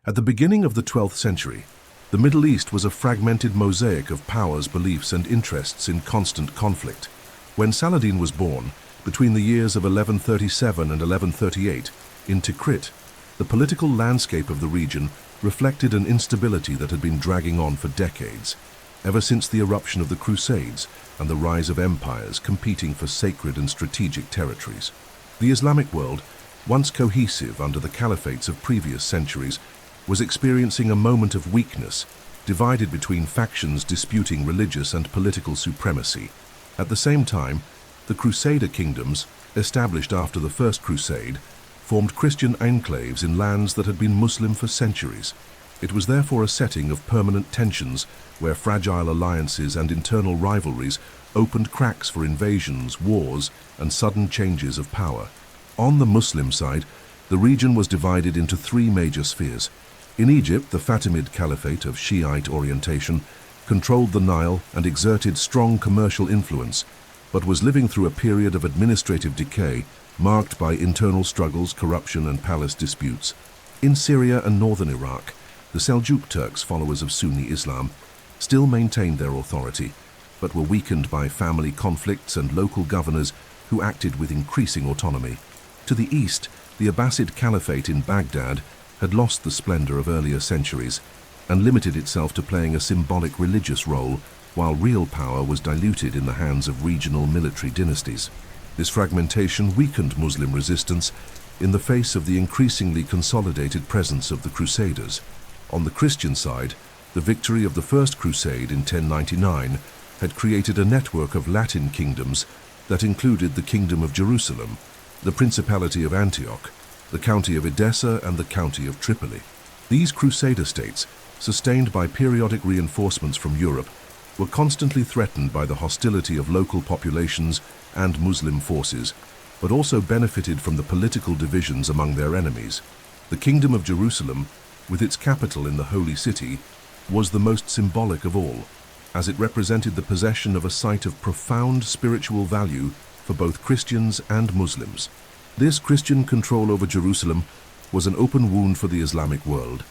At the beginning of the 12th century, the Middle East was a fragmented mosaic of powers, beliefs, and interests in constant conflict. When Saladin was born, between the years of 1137 and 1138, in Tikrit, the political landscape of the region reflected an instability that had been dragging on for decades, ever since the eruption of the Crusades and the rise of empires competing for sacred and strategic territories. The Islamic world, once cohesive under the caliphates of previous centuries, was experiencing a moment of weakness, divided between factions disputing religious and political supremacy. At the same time, the Crusader kingdoms, established after the First Crusade, formed Christian enclaves in lands that had been Muslim for centuries. It was therefore a setting of permanent tensions where fragile alliances and internal rivalries opened cracks for invasions, wars, and sudden changes of power. On the Muslim side, the region was divided into three major spheres. In Egypt, the Fatimid Caliphate of Shiite orientation controlled the Nile and exerted strong commercial influence, but was living through a period of administrative decay marked by internal struggles, corruption, and palace disputes. In Syria and northern Iraq, the Seljuk Turks, followers of Sunni Islam, still maintained their authority, but were weakened by family conflicts and local governors who acted with increasing autonomy. To the east, the Abbasid Caliphate in Baghdad had lost the splendor of earlier centuries and limited itself to playing a symbolic religious role, while real power was diluted in the hands of regional military dynasties. This fragmentation weakened Muslim resistance in the face of the increasingly consolidated presence of the Crusaders. On the Christian side, the victory of the First Crusade in 1099 had created a network of Latin kingdoms that included the Kingdom of Jerusalem, the Principality of Antioch, the County of Edessa, and the County of Tripoli. These Crusader states, sustained by periodic reinforcements from Europe, were constantly threatened by the hostility of local populations and Muslim forces, but also benefited from the political divisions among their enemies. The Kingdom of Jerusalem, with its capital in the Holy City, was the most symbolic of all, as it represented the possession of a site of profound spiritual value for both Christians and Muslims. This Christian control over Jerusalem was an open wound for the Islamic world,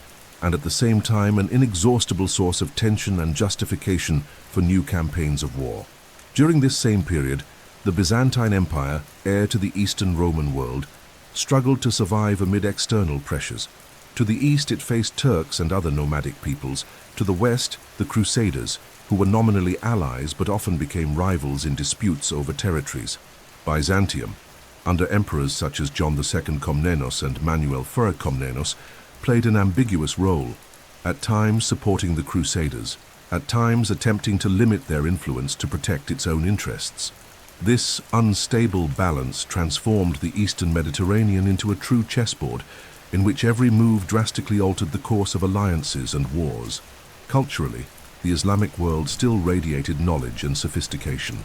and at the same time an inexhaustible source of tension and justification for new campaigns of war. During this same period, the Byzantine Empire, heir to the Eastern Roman world, struggled to survive amid external pressures. To the east it faced Turks and other nomadic peoples, to the west the Crusaders, who were nominally allies but often became rivals in disputes over territories. Byzantium, under emperors such as John II Komnenos and Manuel I Komnenos, played an ambiguous role, at times supporting the Crusaders, at times attempting to limit their influence to protect its own interests. This unstable balance transformed the Eastern Mediterranean into a true chessboard, in which every move drastically altered the course of alliances and wars. Culturally, the Islamic world still radiated knowledge and sophistication.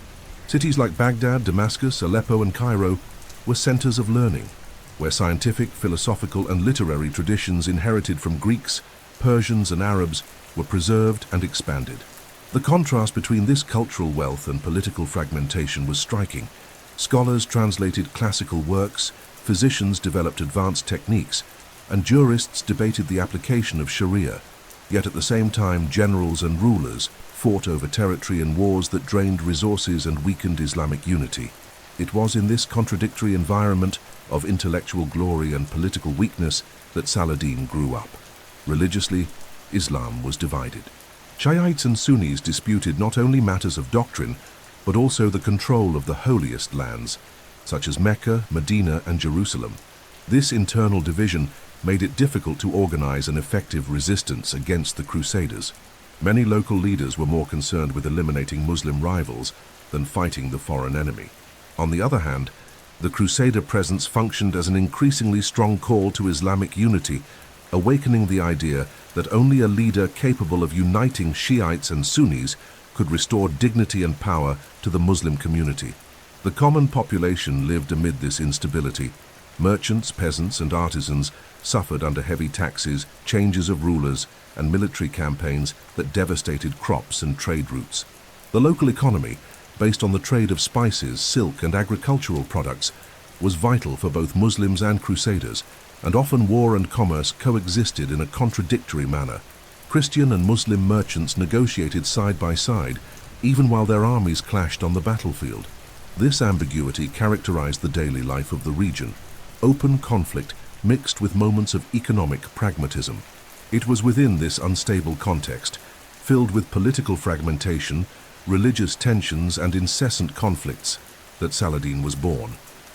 Cities like Baghdad, Damascus, Aleppo, and Cairo were centers of learning, where scientific, philosophical, and literary traditions inherited from Greeks, Persians, and Arabs were preserved and expanded. The contrast between this cultural wealth and political fragmentation was striking. Scholars translated classical works, physicians developed advanced techniques, and jurists debated the application of Sharia. Yet at the same time, generals and rulers fought over territory in wars that drained resources and weakened Islamic unity. It was in this contradictory environment of intellectual glory and political weakness that Saladin grew up. Religiously, Islam was divided. Shiites and Sunnis disputed not only matters of doctrine, but also the control of the holiest lands, such as Mecca, Medina, and Jerusalem. This internal division made it difficult to organize an effective resistance against the Crusaders. Many local leaders were more concerned with eliminating Muslim rivals than fighting the foreign enemy. On the other hand, the Crusader presence functioned as an increasingly strong call to Islamic unity, awakening the idea that only a leader capable of uniting Shiites and Sunnis could restore dignity and power to the Muslim community. The common population lived amid this instability. Merchants, peasants, and artisans suffered under heavy taxes, changes of rulers, and military campaigns that devastated crops and trade routes. The local economy, based on the trade of spices, silk, and agricultural products, was vital for both Muslims and Crusaders, and often war and commerce coexisted in a contradictory manner. Christian and Muslim merchants negotiated side by side, even while their armies clashed on the battlefield. This ambiguity characterized the daily life of the region, open conflict mixed with moments of economic pragmatism. It was within this unstable context, filled with political fragmentation, religious tensions, and incessant conflicts, that Saladin was born.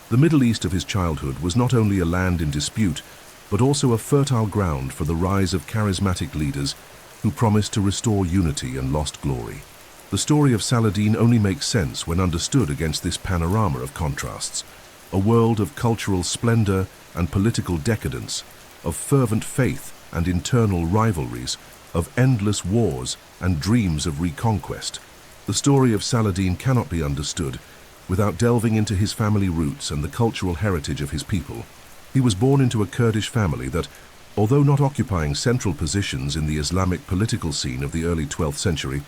The Middle East of his childhood was not only a land in dispute, but also a fertile ground for the rise of charismatic leaders who promised to restore unity and lost glory. The story of Saladin only makes sense when understood against this panorama of contrasts, a world of cultural splendor and political decadence, of fervent faith and internal rivalries, of endless wars and dreams of reconquest. The story of Saladin cannot be understood without delving into his family roots and the cultural heritage of his people. He was born into a Kurdish family that, although not occupying central positions in the Islamic political scene of the early 12th century,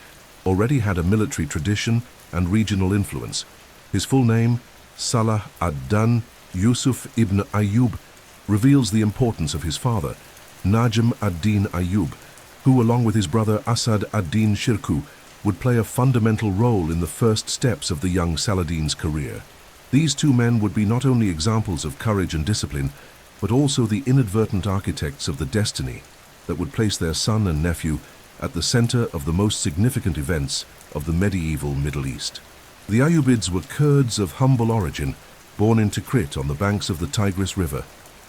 already had a military tradition and regional influence. His full name, Salah ad-Din Yusuf ibn Ayyub, reveals the importance of his father, Najm ad-Din Ayyub, who, along with his brother Asad ad-Din Shirkuh, would play a fundamental role in the first steps of the young Saladin's career. These two men would be not only examples of courage and discipline, but also the inadvertent architects of the destiny that would place their son and nephew at the center of the most significant events of the medieval Middle East. The Ayyubids were Kurds of humble origin, born in Tikrit on the banks of the Tigris River,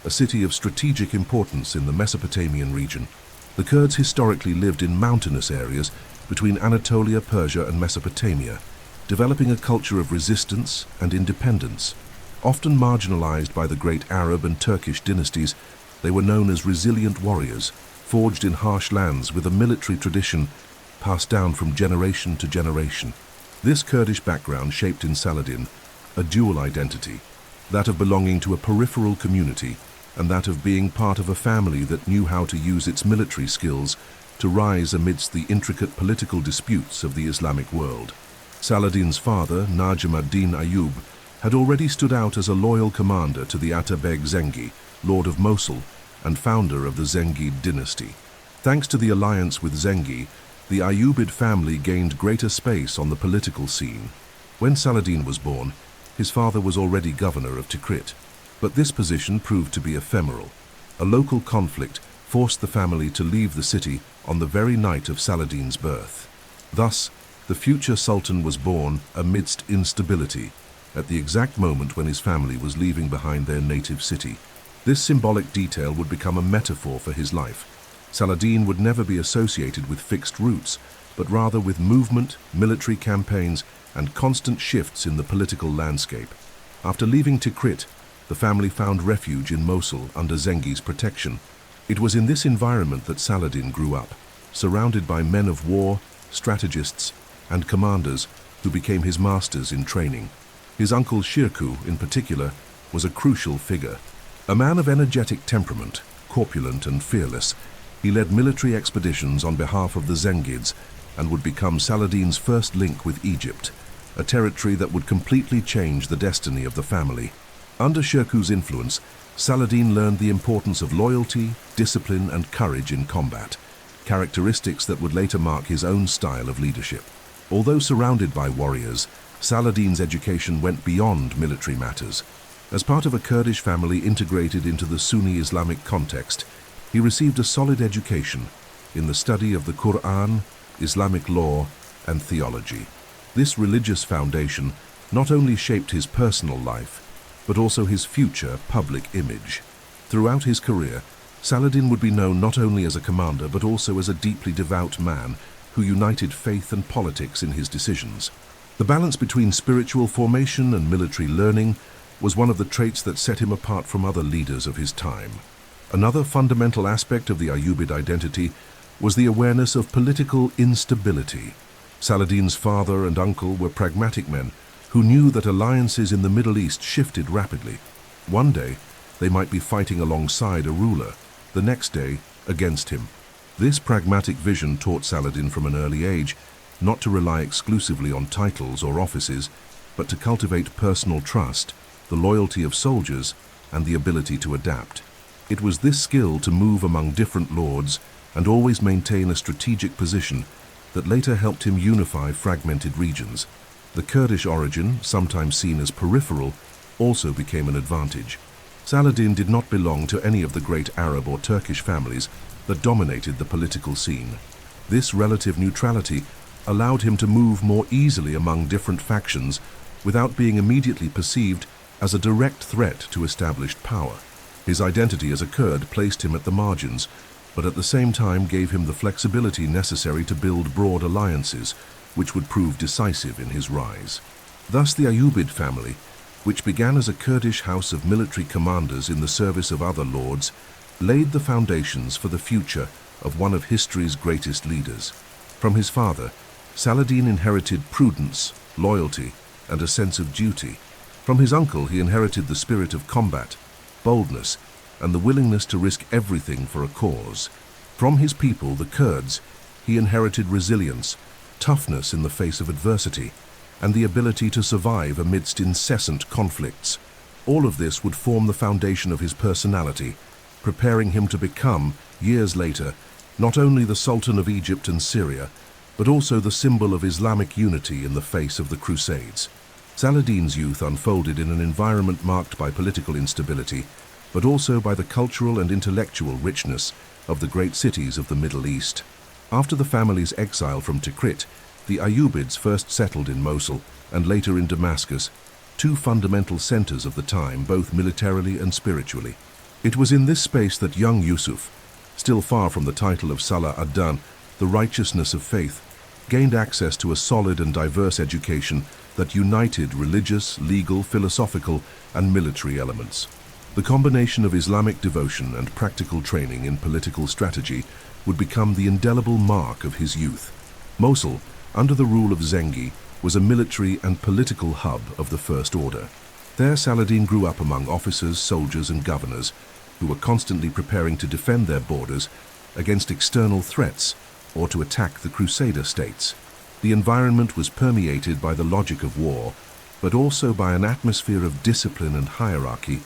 a city of strategic importance in the Mesopotamian region. The Kurds historically lived in mountainous areas between Anatolia, Persia, and Mesopotamia, developing a culture of resistance and independence. Often marginalized by the great Arab and Turkish dynasties, they were known as resilient warriors, forged in harsh lands with a military tradition passed down from generation to generation. This Kurdish background shaped in Saladin a dual identity, that of belonging to a peripheral community and that of being part of a family that knew how to use its military skills to rise amidst the intricate political disputes of the Islamic world. Saladin's father, Najm ad-Din Ayyub, had already stood out as a loyal commander to the Atabeg Zengi, Lord of Mosul and founder of the Zengid dynasty. Thanks to the alliance with Zengi, the Ayyubid family gained greater space on the political scene. When Saladin was born, his father was already governor of Tikrit, but this position proved to be ephemeral. A local conflict forced the family to leave the city on the very night of Saladin's birth. Thus, the future sultan was born amidst instability, at the exact moment when his family was leaving behind their native city. This symbolic detail would become a metaphor for his life. Saladin would never be associated with fixed roots, but rather with movement, military campaigns, and constant shifts in the political landscape. After leaving Tikrit, the family found refuge in Mosul under Zengi's protection. It was in this environment that Saladin grew up, surrounded by men of war, strategists, and commanders who became his masters in training. His uncle Shirkuh, in particular, was a crucial figure. A man of energetic temperament, corpulent and fearless, he led military expeditions on behalf of the Zengids and would become Saladin's first link with Egypt, a territory that would completely change the destiny of the family. Under Shirkuh's influence, Saladin learned the importance of loyalty, discipline, and courage in combat, characteristics that would later mark his own style of leadership. Although surrounded by warriors, Saladin's education went beyond military matters. As part of a Kurdish family integrated into the Sunni Islamic context, he received a solid education in the study of the Quran, Islamic law, and theology. This religious foundation not only shaped his personal life, but also his future public image. Throughout his career, Saladin would be known not only as a commander but also as a deeply devout man who united faith and politics in his decisions. The balance between spiritual formation and military learning was one of the traits that set him apart from other leaders of his time. Another fundamental aspect of the Ayyubid identity was the awareness of political instability. Saladin's father and uncle were pragmatic men who knew that alliances in the Middle East shifted rapidly. One day, they might be fighting alongside a ruler, the next day, against him. This pragmatic vision taught Saladin from an early age not to rely exclusively on titles or offices, but to cultivate personal trust, the loyalty of soldiers, and the ability to adapt. It was this skill to move among different lords and always maintain a strategic position that later helped him unify fragmented regions. The Kurdish origin, sometimes seen as peripheral, also became an advantage. Saladin did not belong to any of the great Arab or Turkish families that dominated the political scene. This relative neutrality allowed him to move more easily among different factions without being immediately perceived as a direct threat to established power. His identity as a Kurd placed him at the margins, but at the same time gave him the flexibility necessary to build broad alliances, which would prove decisive in his rise. Thus the Ayyubid family, which began as a Kurdish house of military commanders in the service of other lords, laid the foundations for the future of one of history's greatest leaders. From his father, Saladin inherited prudence, loyalty, and a sense of duty. From his uncle, he inherited the spirit of combat, boldness, and the willingness to risk everything for a cause. From his people, the Kurds, he inherited resilience, toughness in the face of adversity, and the ability to survive amidst incessant conflicts. All of this would form the foundation of his personality, preparing him to become, years later, not only the Sultan of Egypt and Syria, but also the symbol of Islamic unity in the face of the Crusades. Saladin's youth unfolded in an environment marked by political instability, but also by the cultural and intellectual richness of the great cities of the Middle East. After the family's exile from Tikrit, the Ayyubids first settled in Mosul and later in Damascus, two fundamental centers of the time, both militarily and spiritually. It was in this space that young Yusuf, still far from the title of Salah ad-Din, the righteousness of faith, gained access to a solid and diverse education that united religious, legal, philosophical, and military elements. The combination of Islamic devotion and practical training in political strategy would become the indelible mark of his youth. Mosul, under the rule of Zengi, was a military and political hub of the First Order. There Saladin grew up among officers, soldiers, and governors who were constantly preparing to defend their borders against external threats or to attack the Crusader states. The environment was permeated by the logic of war, but also by an atmosphere of discipline and hierarchy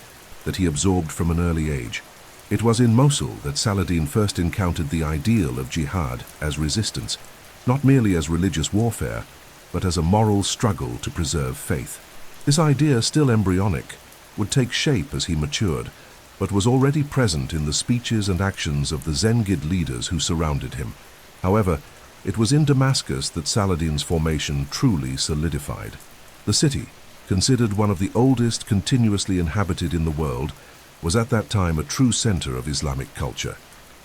that he absorbed from an early age. It was in Mosul that Saladin first encountered the ideal of jihad as resistance, not merely as religious warfare, but as a moral struggle to preserve faith. This idea, still embryonic, would take shape as he matured, but was already present in the speeches and actions of the Zengid leaders who surrounded him. However, it was in Damascus that Saladin's formation truly solidified. The city, considered one of the oldest continuously inhabited in the world, was at that time a true center of Islamic culture.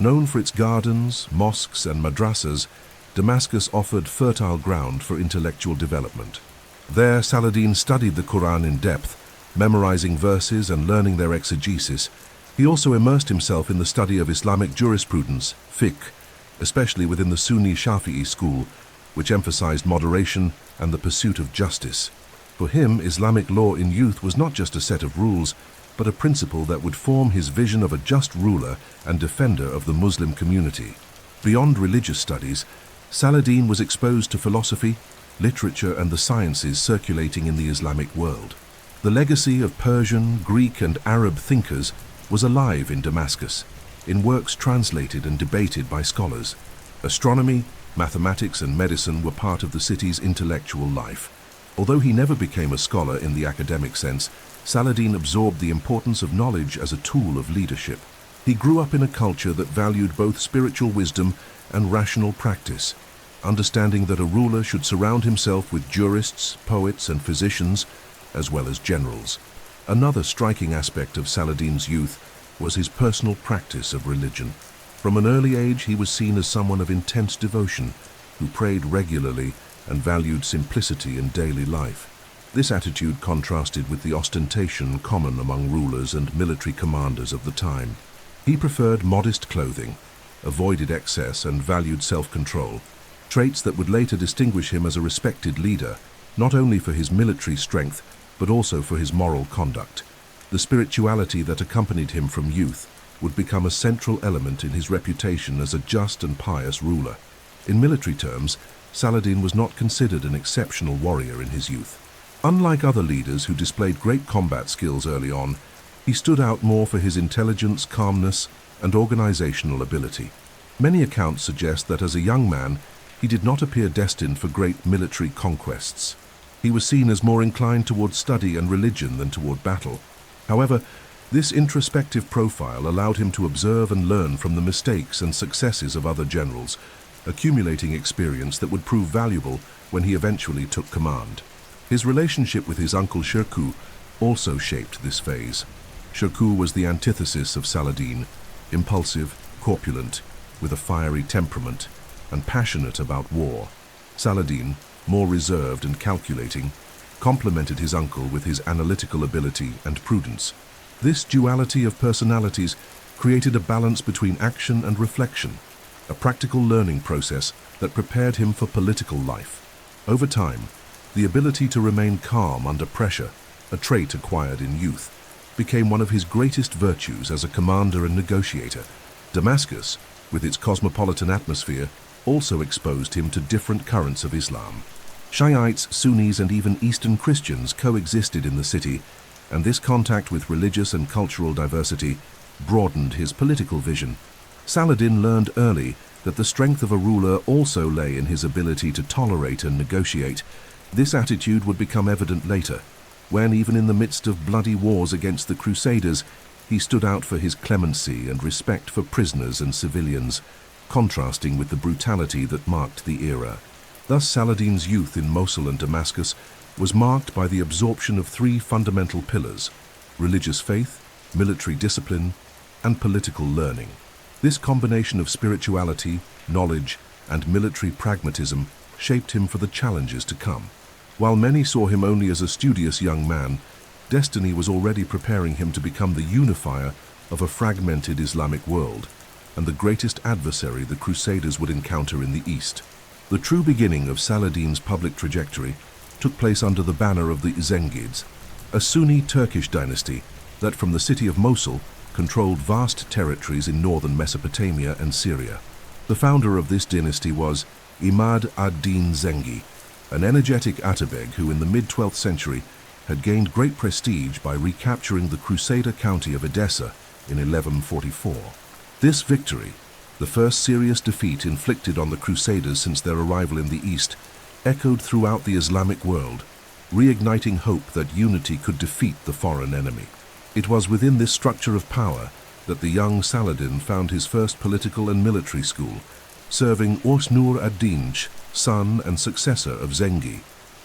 Known for its gardens, mosques, and madrasas, Damascus offered fertile ground for intellectual development. There, Saladin studied the Quran in depth, memorizing verses and learning their exegesis. He also immersed himself in the study of Islamic jurisprudence, fiqh, especially within the Sunni Shafi'i school, which emphasized moderation and the pursuit of justice. For him, Islamic law in youth was not just a set of rules, but a principle that would form his vision of a just ruler and defender of the Muslim community. Beyond religious studies, Saladin was exposed to philosophy, literature, and the sciences circulating in the Islamic world. The legacy of Persian, Greek, and Arab thinkers was alive in Damascus, in works translated and debated by scholars. Astronomy, mathematics, and medicine were part of the city's intellectual life. Although he never became a scholar in the academic sense, Saladin absorbed the importance of knowledge as a tool of leadership. He grew up in a culture that valued both spiritual wisdom and rational practice, understanding that a ruler should surround himself with jurists, poets, and physicians, as well as generals. Another striking aspect of Saladin's youth was his personal practice of religion. From an early age, he was seen as someone of intense devotion, who prayed regularly and valued simplicity in daily life. This attitude contrasted with the ostentation common among rulers and military commanders of the time. He preferred modest clothing, avoided excess, and valued self-control, traits that would later distinguish him as a respected leader, not only for his military strength, but also for his moral conduct. The spirituality that accompanied him from youth would become a central element in his reputation as a just and pious ruler. In military terms, Saladin was not considered an exceptional warrior in his youth. Unlike other leaders who displayed great combat skills early on, He stood out more for his intelligence, calmness, and organizational ability. Many accounts suggest that as a young man, he did not appear destined for great military conquests. He was seen as more inclined toward study and religion than toward battle. However, this introspective profile allowed him to observe and learn from the mistakes and successes of other generals, accumulating experience that would prove valuable when he eventually took command. His relationship with his uncle Shirkuh also shaped this phase. Shirkuh was the antithesis of Saladin, impulsive, corpulent, with a fiery temperament, and passionate about war. Saladin, more reserved and calculating, complemented his uncle with his analytical ability and prudence. This duality of personalities created a balance between action and reflection, a practical learning process that prepared him for political life. Over time, the ability to remain calm under pressure, a trait acquired in youth, became one of his greatest virtues as a commander and negotiator. Damascus, with its cosmopolitan atmosphere, also exposed him to different currents of Islam. Shiites, Sunnis, and even Eastern Christians coexisted in the city, and this contact with religious and cultural diversity broadened his political vision. Saladin learned early that the strength of a ruler also lay in his ability to tolerate and negotiate. This attitude would become evident later, when, even in the midst of bloody wars against the Crusaders, he stood out for his clemency and respect for prisoners and civilians, contrasting with the brutality that marked the era. Thus, Saladin's youth in Mosul and Damascus was marked by the absorption of three fundamental pillars: religious faith, military discipline, and political learning. This combination of spirituality, knowledge, and military pragmatism shaped him for the challenges to come. While many saw him only as a studious young man, destiny was already preparing him to become the unifier of a fragmented Islamic world, and the greatest adversary the Crusaders would encounter in the East. The true beginning of Saladin's public trajectory took place under the banner of the Zengids, a Sunni Turkish dynasty that, from the city of Mosul, controlled vast territories in northern Mesopotamia and Syria. The founder of this dynasty was Imad ad-Din Zengi, an energetic Atabeg who in the mid-12th century had gained great prestige by recapturing the Crusader county of Edessa in 1144. This victory, the first serious defeat inflicted on the Crusaders since their arrival in the East, echoed throughout the Islamic world, reigniting hope that unity could defeat the foreign enemy. It was within this structure of power that the young Saladin found his first political and military school, serving Urs Nur ad-Din, son and successor of Zengi.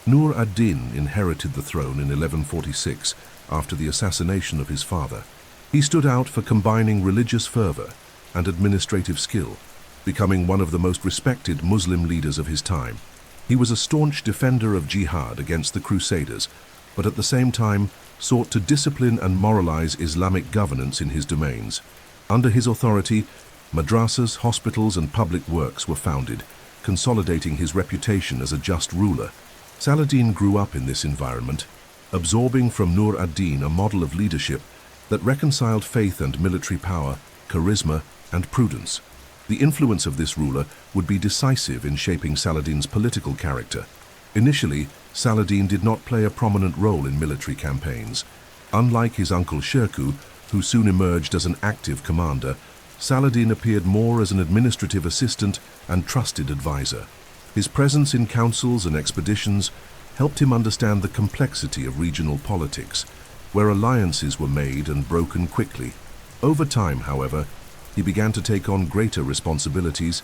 Nur ad-Din inherited the throne in 1146 after the assassination of his father. He stood out for combining religious fervor and administrative skill, becoming one of the most respected Muslim leaders of his time. He was a staunch defender of jihad against the Crusaders, but at the same time sought to discipline and moralize Islamic governance in his domains. Under his authority, madrasas, hospitals, and public works were founded, consolidating his reputation as a just ruler. Saladin grew up in this environment, absorbing from Nur ad-Din a model of leadership that reconciled faith and military power, charisma, and prudence. The influence of this ruler would be decisive in shaping Saladin's political character. Initially, Saladin did not play a prominent role in military campaigns. Unlike his uncle Shirkuh, who soon emerged as an active commander, Saladin appeared more as an administrative assistant and trusted advisor. His presence in councils and expeditions helped him understand the complexity of regional politics, where alliances were made and broken quickly. Over time, however, he began to take on greater responsibilities,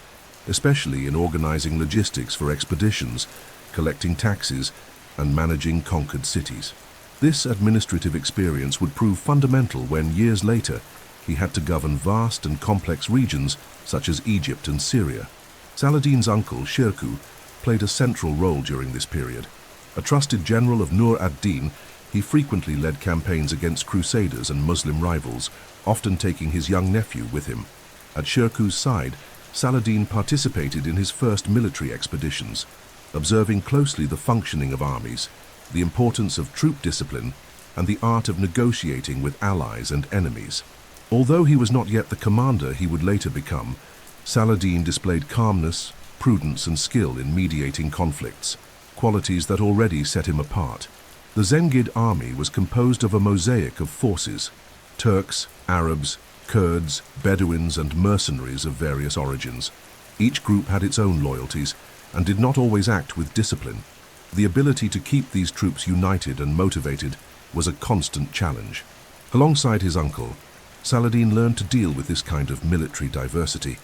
especially in organizing logistics for expeditions, collecting taxes, and managing conquered cities. This administrative experience would prove fundamental when, years later, he had to govern vast and complex regions such as Egypt and Syria. Saladin's uncle, Shirkuh, played a central role during this period. A trusted general of Nur ad-Din, he frequently led campaigns against Crusaders and Muslim rivals, often taking his young nephew with him. At Shirkuh's side, Saladin participated in his first military expeditions, observing closely the functioning of armies, the importance of troop discipline, and the art of negotiating with allies and enemies. Although he was not yet the commander he would later become, Saladin displayed calmness, prudence, and skill in mediating conflicts, qualities that already set him apart. The Zengid army was composed of a mosaic of forces, Turks, Arabs, Kurds, Bedouins, and mercenaries of various origins. Each group had its own loyalties and did not always act with discipline. The ability to keep these troops united and motivated was a constant challenge. Alongside his uncle, Saladin learned to deal with this kind of military diversity,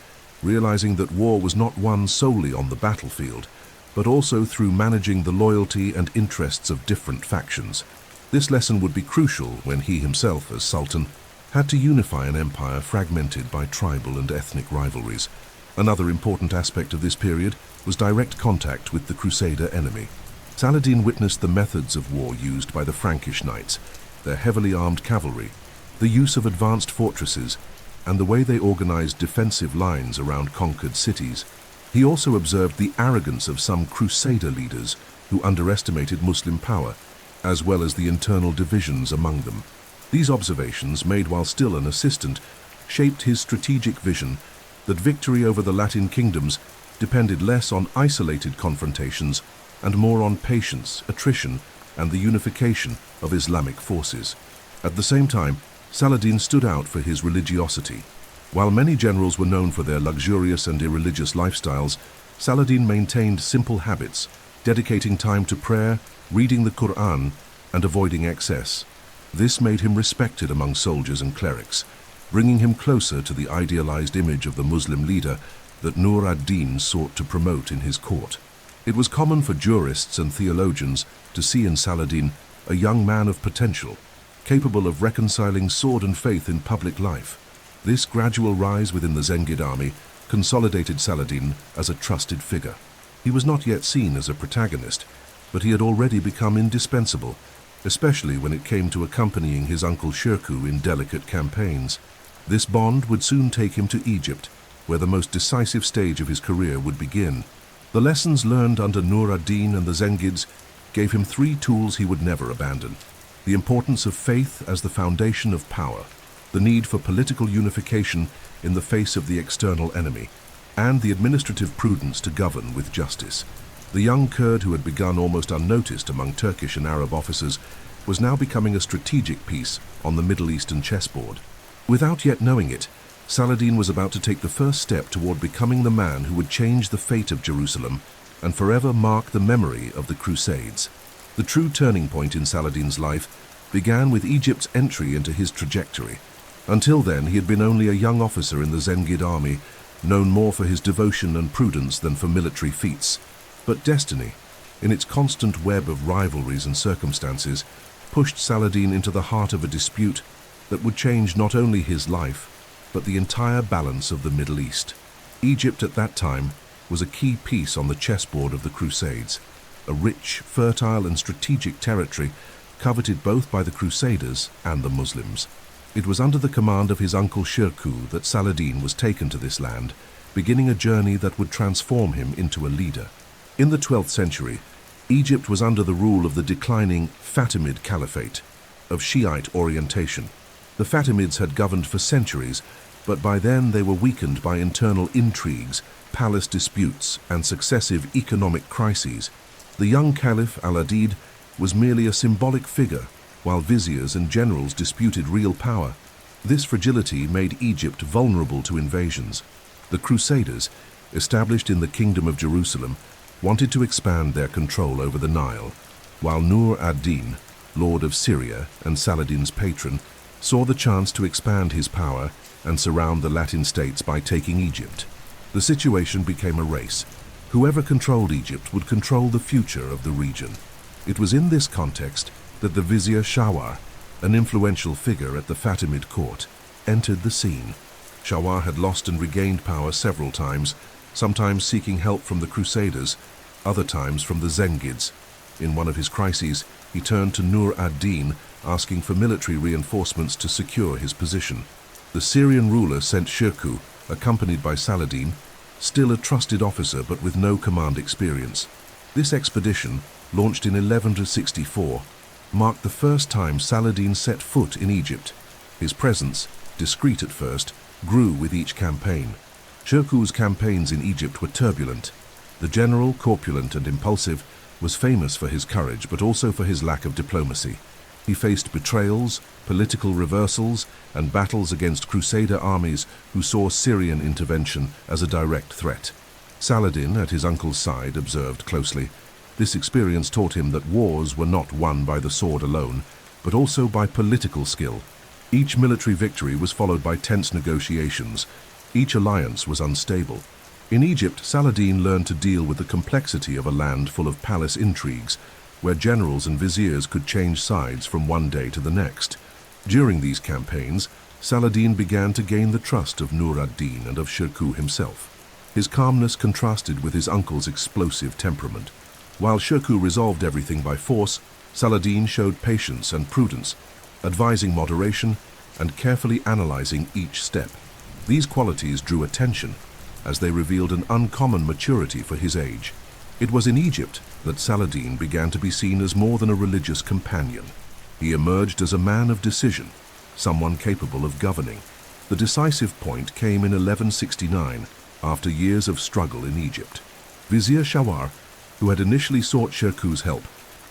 realizing that war was not won solely on the battlefield, but also through managing the loyalty and interests of different factions. This lesson would be crucial when he himself, as sultan, had to unify an empire fragmented by tribal and ethnic rivalries. Another important aspect of this period was direct contact with the Crusader enemy. Saladin witnessed the methods of war used by the Frankish knights, their heavily armed cavalry, the use of advanced fortresses, and the way they organized defensive lines around conquered cities. He also observed the arrogance of some Crusader leaders who underestimated Muslim power, as well as the internal divisions among them. These observations, made while still an assistant, shaped his strategic vision that victory over the Latin kingdoms depended less on isolated confrontations and more on patience, attrition, and the unification of Islamic forces. At the same time, Saladin stood out for his religiosity. While many generals were known for their luxurious and irreligious lifestyles, Saladin maintained simple habits, dedicating time to prayer, reading the Quran, and avoiding excess. This made him respected among soldiers and clerics, bringing him closer to the idealized image of the Muslim leader that Nur ad-Din sought to promote in his court. It was common for jurists and theologians to see in Saladin a young man of potential, capable of reconciling sword and faith in public life. This gradual rise within the Zengid army consolidated Saladin as a trusted figure. He was not yet seen as a protagonist, but he had already become indispensable, especially when it came to accompanying his uncle Shirkuh in delicate campaigns. This bond would soon take him to Egypt, where the most decisive stage of his career would begin. The lessons learned under Nur ad-Din and the Zengids gave him three tools he would never abandon: the importance of faith as the foundation of power, the need for political unification in the face of the external enemy, and the administrative prudence to govern with justice. The young Kurd, who had begun almost unnoticed among Turkish and Arab officers, was now becoming a strategic piece on the Middle Eastern chessboard. Without yet knowing it, Saladin was about to take the first step toward becoming the man who would change the fate of Jerusalem and forever mark the memory of the Crusades. The true turning point in Saladin's life began with Egypt's entry into his trajectory. Until then, he had been only a young officer in the Zengid army, known more for his devotion and prudence than for military feats. But destiny, in its constant web of rivalries and circumstances, pushed Saladin into the heart of a dispute that would change not only his life, but the entire balance of the Middle East. Egypt at that time was a key piece on the chessboard of the Crusades, a rich, fertile, and strategic territory coveted both by the Crusaders and the Muslims. It was under the command of his uncle Shirkuh that Saladin was taken to this land, beginning a journey that would transform him into a leader. In the 12th century, Egypt was under the rule of the declining Fatimid Caliphate, of Shiite orientation. The Fatimids had governed for centuries, but by then they were weakened by internal intrigues, palace disputes, and successive economic crises. The young Caliph Al-Adid was merely a symbolic figure, while viziers and generals disputed real power. This fragility made Egypt vulnerable to invasions. The Crusaders, established in the Kingdom of Jerusalem, wanted to expand their control over the Nile, while Nur ad-Din, Lord of Syria and Saladin's patron, saw the chance to expand his power and surround the Latin states by taking Egypt. The situation became a race. Whoever controlled Egypt would control the future of the region. It was in this context that the Vizier Shawar, an influential figure at the Fatimid court, entered the scene. Shawar had lost and regained power several times, sometimes seeking help from the Crusaders, other times from the Zengids. In one of his crises, he turned to Nur ad-Din, asking for military reinforcements to secure his position. The Syrian ruler sent Shirkuh, accompanied by Saladin, still a trusted officer but with no command experience. This expedition, launched in 1164, marked the first time Saladin set foot in Egypt. His presence, discreet at first, grew with each campaign. Shirkuh's campaigns in Egypt were turbulent. The general, corpulent and impulsive, was famous for his courage but also for his lack of diplomacy. He faced betrayals, political reversals, and battles against Crusader armies who saw Syrian intervention as a direct threat. Saladin, at his uncle's side, observed closely. This experience taught him that wars were not won by the sword alone, but also by political skill. Each military victory was followed by tense negotiations. Each alliance was unstable. In Egypt, Saladin learned to deal with the complexity of a land full of palace intrigues, where generals and viziers could change sides from one day to the next. During these campaigns, Saladin began to gain the trust of Nur ad-Din and of Shirkuh himself. His calmness contrasted with his uncle's explosive temperament. While Shirkuh resolved everything by force, Saladin showed patience and prudence, advising moderation and carefully analyzing each step. These qualities drew attention, as they revealed an uncommon maturity for his age. It was in Egypt that Saladin began to be seen as more than a religious companion. He emerged as a man of decision, someone capable of governing. The decisive point came in 1169, after years of struggle in Egypt. Vizier Shawar, who had initially sought Shirkuh's help,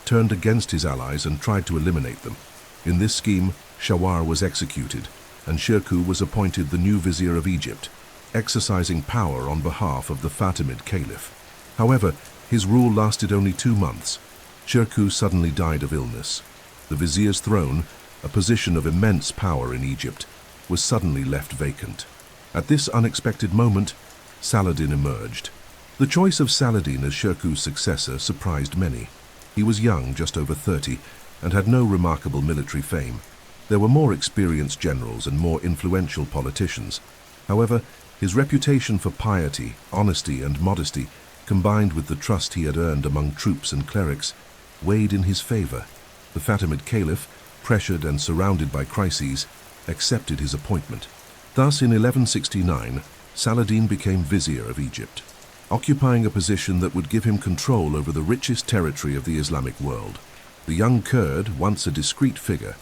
turned against his allies and tried to eliminate them. In this scheme, Shawar was executed, and Shirkuh was appointed the new vizier of Egypt, exercising power on behalf of the Fatimid Caliph. However, his rule lasted only 2 months. Shirkuh suddenly died of illness. The vizier's throne, a position of immense power in Egypt, was suddenly left vacant. At this unexpected moment, Saladin emerged. The choice of Saladin as Shirkuh's successor surprised many. He was young, just over 30, and had no remarkable military fame. There were more experienced generals and more influential politicians. However, his reputation for piety, honesty, and modesty, combined with the trust he had earned among troops and clerics, weighed in his favor. The Fatimid Caliph, pressured and surrounded by crises, accepted his appointment. Thus, in 1169, Saladin became vizier of Egypt, occupying a position that would give him control over the richest territory of the Islamic world. The young Kurd, once a discreet figure,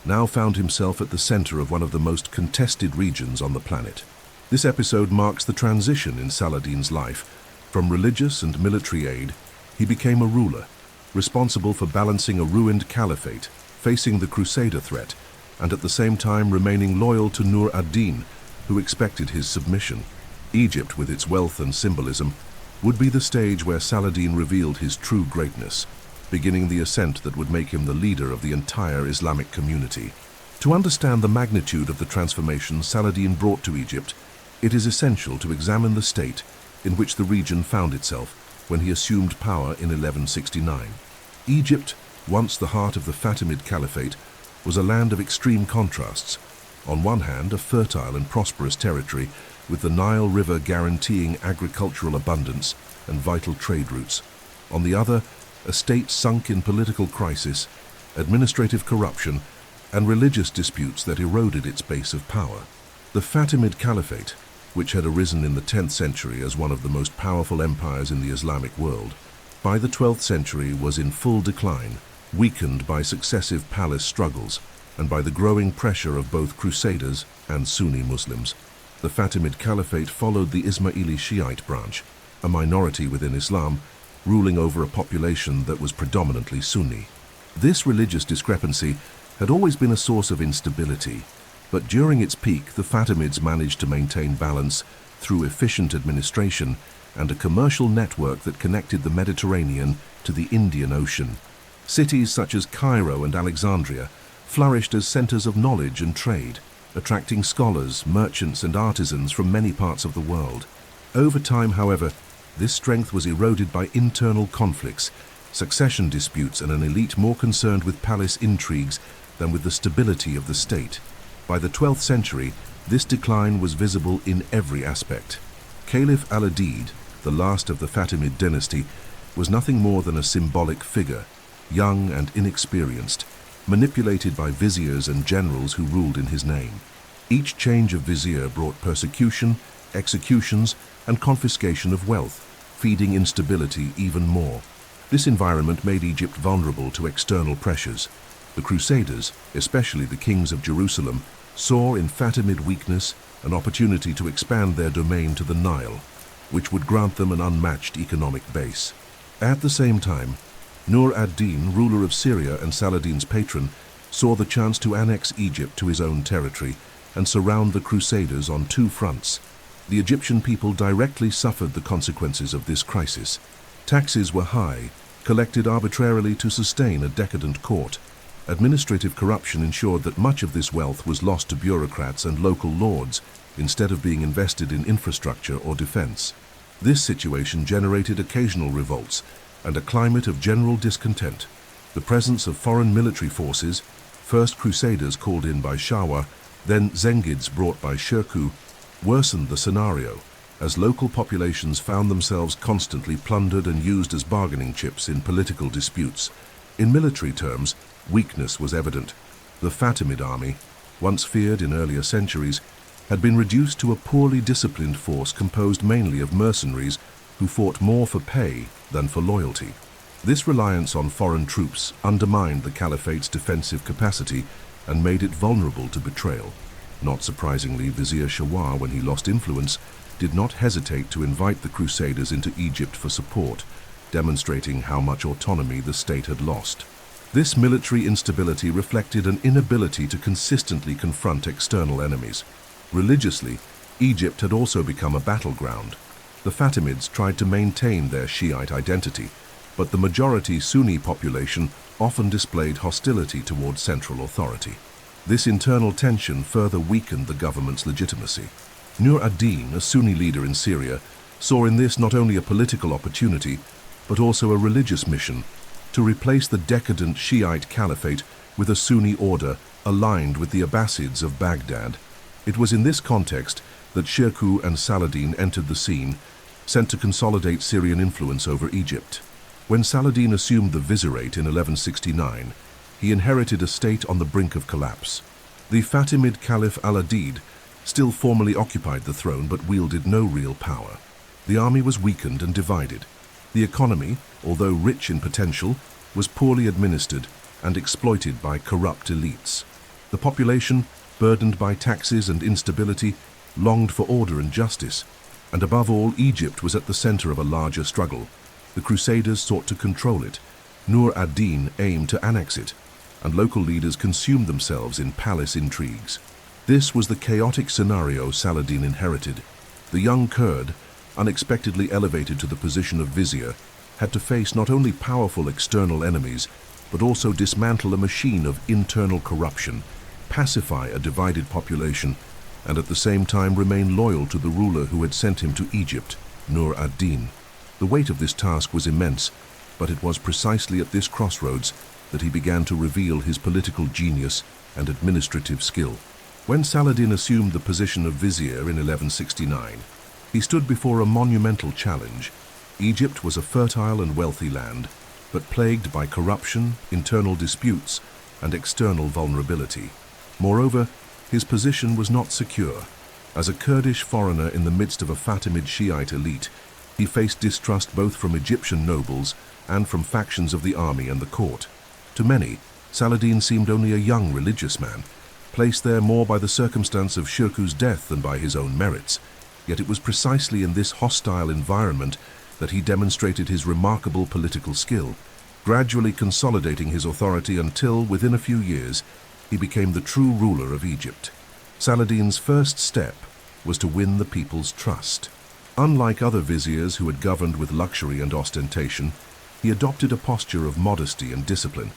now found himself at the center of one of the most contested regions on the planet. This episode marks the transition in Saladin's life. From religious and military aid, he became a ruler, responsible for balancing a ruined caliphate, facing the Crusader threat, and at the same time remaining loyal to Nur ad-Din, who expected his submission. Egypt, with its wealth and symbolism, would be the stage where Saladin revealed his true greatness, beginning the ascent that would make him the leader of the entire Islamic community. To understand the magnitude of the transformation Saladin brought to Egypt, it is essential to examine the state in which the region found itself when he assumed power in 1169. Egypt, once the heart of the Fatimid Caliphate, was a land of extreme contrasts. On one hand, a fertile and prosperous territory, with the Nile River guaranteeing agricultural abundance and vital trade routes. On the other, a state sunk in political crisis, administrative corruption, and religious disputes that eroded its base of power. The Fatimid Caliphate, which had arisen in the 10th century as one of the most powerful empires in the Islamic world, by the 12th century was in full decline, weakened by successive palace struggles and by the growing pressure of both Crusaders and Sunni Muslims. The Fatimid Caliphate followed the Ismaili Shiite branch, a minority within Islam, ruling over a population that was predominantly Sunni. This religious discrepancy had always been a source of instability, but during its peak, the Fatimids managed to maintain balance through efficient administration and a commercial network that connected the Mediterranean to the Indian Ocean. Cities such as Cairo and Alexandria flourished as centers of knowledge and trade, attracting scholars, merchants, and artisans from many parts of the world. Over time, however, this strength was eroded by internal conflicts, succession disputes, and an elite more concerned with palace intrigues than with the stability of the state. By the 12th century, this decline was visible in every aspect. Caliph al-Adid, the last of the Fatimid dynasty, was nothing more than a symbolic figure, young and inexperienced, manipulated by viziers and generals who ruled in his name. Each change of vizier brought persecution, executions, and confiscation of wealth, feeding instability even more. This environment made Egypt vulnerable to external pressures. The Crusaders, especially the kings of Jerusalem, saw in Fatimid weakness an opportunity to expand their domain to the Nile, which would grant them an unmatched economic base. At the same time, Nur ad-Din, ruler of Syria and Saladin's patron, saw the chance to annex Egypt to his own territory and surround the Crusaders on two fronts. The Egyptian people directly suffered the consequences of this crisis. Taxes were high, collected arbitrarily to sustain a decadent court. Administrative corruption ensured that much of this wealth was lost to bureaucrats and local lords instead of being invested in infrastructure or defense. This situation generated occasional revolts and a climate of general discontent. The presence of foreign military forces, first Crusaders called in by Shawa, then Zengids brought by Shirkuh, worsened the scenario, as local populations found themselves constantly plundered and used as bargaining chips in political disputes. In military terms, weakness was evident. The Fatimid army, once feared in earlier centuries, had been reduced to a poorly disciplined force composed mainly of mercenaries who fought more for pay than for loyalty. This reliance on foreign troops undermined the caliphate's defensive capacity and made it vulnerable to betrayal. Not surprisingly, Vizier Shawar, when he lost influence, did not hesitate to invite the Crusaders into Egypt for support, demonstrating how much autonomy the state had lost. This military instability reflected an inability to consistently confront external enemies. Religiously, Egypt had also become a battleground. The Fatimids tried to maintain their Shiite identity, but the majority Sunni population often displayed hostility toward central authority. This internal tension further weakened the government's legitimacy. Nur ad-Din, a Sunni leader in Syria, saw in this not only a political opportunity, but also a religious mission to replace the decadent Shiite caliphate with a Sunni order aligned with the Abbasids of Baghdad. It was in this context that Shirkuh and Saladin entered the scene, sent to consolidate Syrian influence over Egypt. When Saladin assumed the Vizierate in 1169, he inherited a state on the brink of collapse. The Fatimid Caliph al-Adid still formally occupied the throne but wielded no real power. The army was weakened and divided. The economy, although rich in potential, was poorly administered and exploited by corrupt elites. The population, burdened by taxes and instability, longed for order and justice. And above all, Egypt was at the center of a larger struggle. The Crusaders sought to control it. Nur ad-Din aimed to annex it, and local leaders consumed themselves in palace intrigues. This was the chaotic scenario Saladin inherited. The young Kurd, unexpectedly elevated to the position of vizier, had to face not only powerful external enemies, but also dismantle a machine of internal corruption, pacify a divided population, and at the same time remain loyal to the ruler who had sent him to Egypt, Nur ad-Din. The weight of this task was immense, but it was precisely at this crossroads that he began to reveal his political genius and administrative skill. When Saladin assumed the position of vizier in 1169, he stood before a monumental challenge. Egypt was a fertile and wealthy land, but plagued by corruption, internal disputes, and external vulnerability. Moreover, his position was not secure. As a Kurdish foreigner in the midst of a Fatimid Shiite elite, he faced distrust both from Egyptian nobles and from factions of the army and the court. To many, Saladin seemed only a young religious man, placed there more by the circumstance of Shirkuh's death than by his own merits. Yet it was precisely in this hostile environment that he demonstrated his remarkable political skill, gradually consolidating his authority until, within a few years, he became the true ruler of Egypt. Saladin's first step was to win the people's trust. Unlike other viziers who had governed with luxury and ostentation, he adopted a posture of modesty and discipline.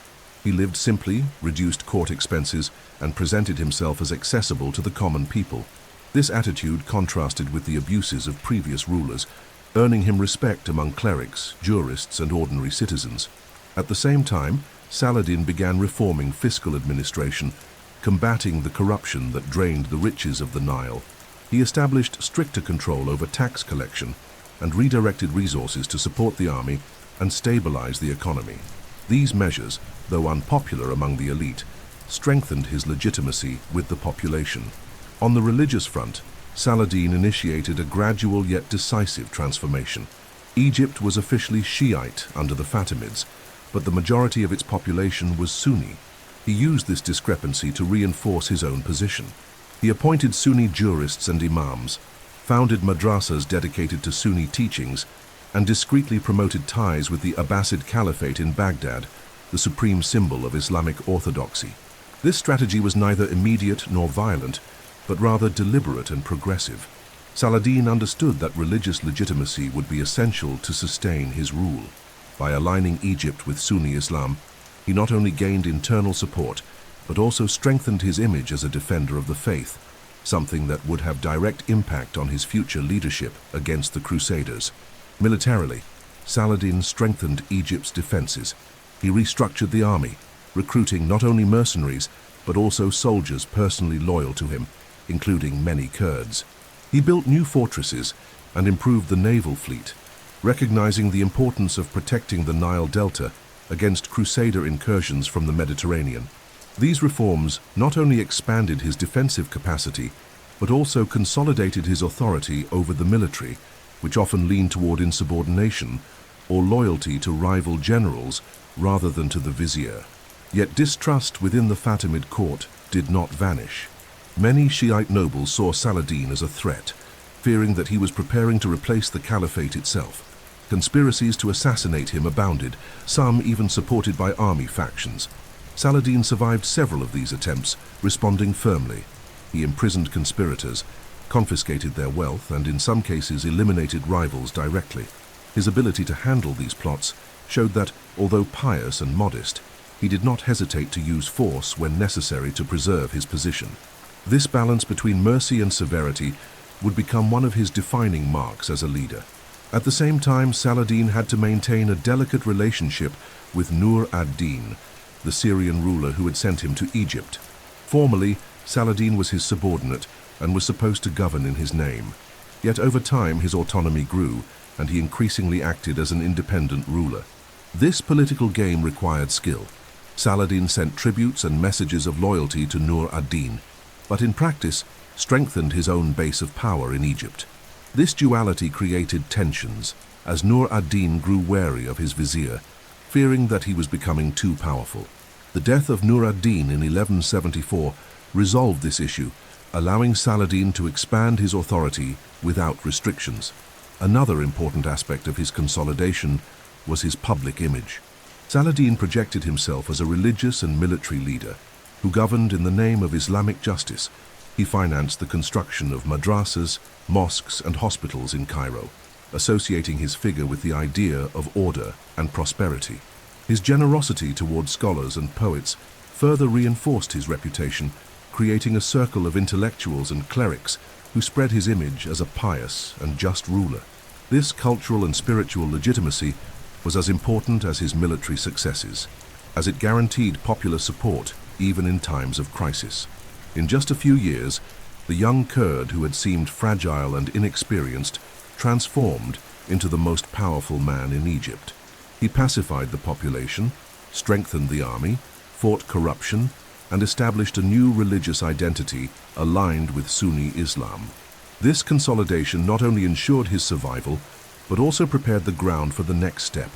He lived simply, reduced court expenses, and presented himself as accessible to the common people. This attitude contrasted with the abuses of previous rulers, earning him respect among clerics, jurists, and ordinary citizens. At the same time, Saladin began reforming fiscal administration, combating the corruption that drained the riches of the Nile. He established stricter control over tax collection and redirected resources to support the army and stabilize the economy. These measures, though unpopular among the elite, strengthened his legitimacy with the population. On the religious front, Saladin initiated a gradual yet decisive transformation. Egypt was officially Shiite under the Fatimids, but the majority of its population was Sunni. He used this discrepancy to reinforce his own position. He appointed Sunni jurists and imams, founded madrasas dedicated to Sunni teachings, and discreetly promoted ties with the Abbasid Caliphate in Baghdad, the supreme symbol of Islamic orthodoxy. This strategy was neither immediate nor violent, but rather deliberate and progressive. Saladin understood that religious legitimacy would be essential to sustain his rule. By aligning Egypt with Sunni Islam, he not only gained internal support, but also strengthened his image as a defender of the faith, something that would have direct impact on his future leadership against the Crusaders. Militarily, Saladin strengthened Egypt's defenses. He restructured the army, recruiting not only mercenaries, but also soldiers personally loyal to him, including many Kurds. He built new fortresses and improved the naval fleet, recognizing the importance of protecting the Nile Delta against Crusader incursions from the Mediterranean. These reforms not only expanded his defensive capacity, but also consolidated his authority over the military, which often leaned toward insubordination or loyalty to rival generals rather than to the vizier. Yet distrust within the Fatimid court did not vanish. Many Shiite nobles saw Saladin as a threat, fearing that he was preparing to replace the caliphate itself. Conspiracies to assassinate him abounded, some even supported by army factions. Saladin survived several of these attempts, responding firmly. He imprisoned conspirators, confiscated their wealth, and in some cases eliminated rivals directly. His ability to handle these plots showed that, although pious and modest, he did not hesitate to use force when necessary to preserve his position. This balance between mercy and severity would become one of his defining marks as a leader. At the same time, Saladin had to maintain a delicate relationship with Nur ad-Din, the Syrian ruler who had sent him to Egypt. Formally, Saladin was his subordinate and was supposed to govern in his name. Yet over time his autonomy grew, and he increasingly acted as an independent ruler. This political game required skill. Saladin sent tributes and messages of loyalty to Nur ad-Din, but in practice strengthened his own base of power in Egypt. This duality created tensions, as Nur ad-Din grew wary of his vizier, fearing that he was becoming too powerful. The death of Nur ad-Din in 1174 resolved this issue, allowing Saladin to expand his authority without restrictions. Another important aspect of his consolidation was his public image. Saladin projected himself as a religious and military leader who governed in the name of Islamic justice. He financed the construction of madrasas, mosques, and hospitals in Cairo, associating his figure with the idea of order and prosperity. His generosity toward scholars and poets further reinforced his reputation, creating a circle of intellectuals and clerics who spread his image as a pious and just ruler. This cultural and spiritual legitimacy was as important as his military successes, as it guaranteed popular support even in times of crisis. In just a few years, the young Kurd who had seemed fragile and inexperienced transformed into the most powerful man in Egypt. He pacified the population, strengthened the army, fought corruption, and established a new religious identity aligned with Sunni Islam. This consolidation not only ensured his survival, but also prepared the ground for the next step,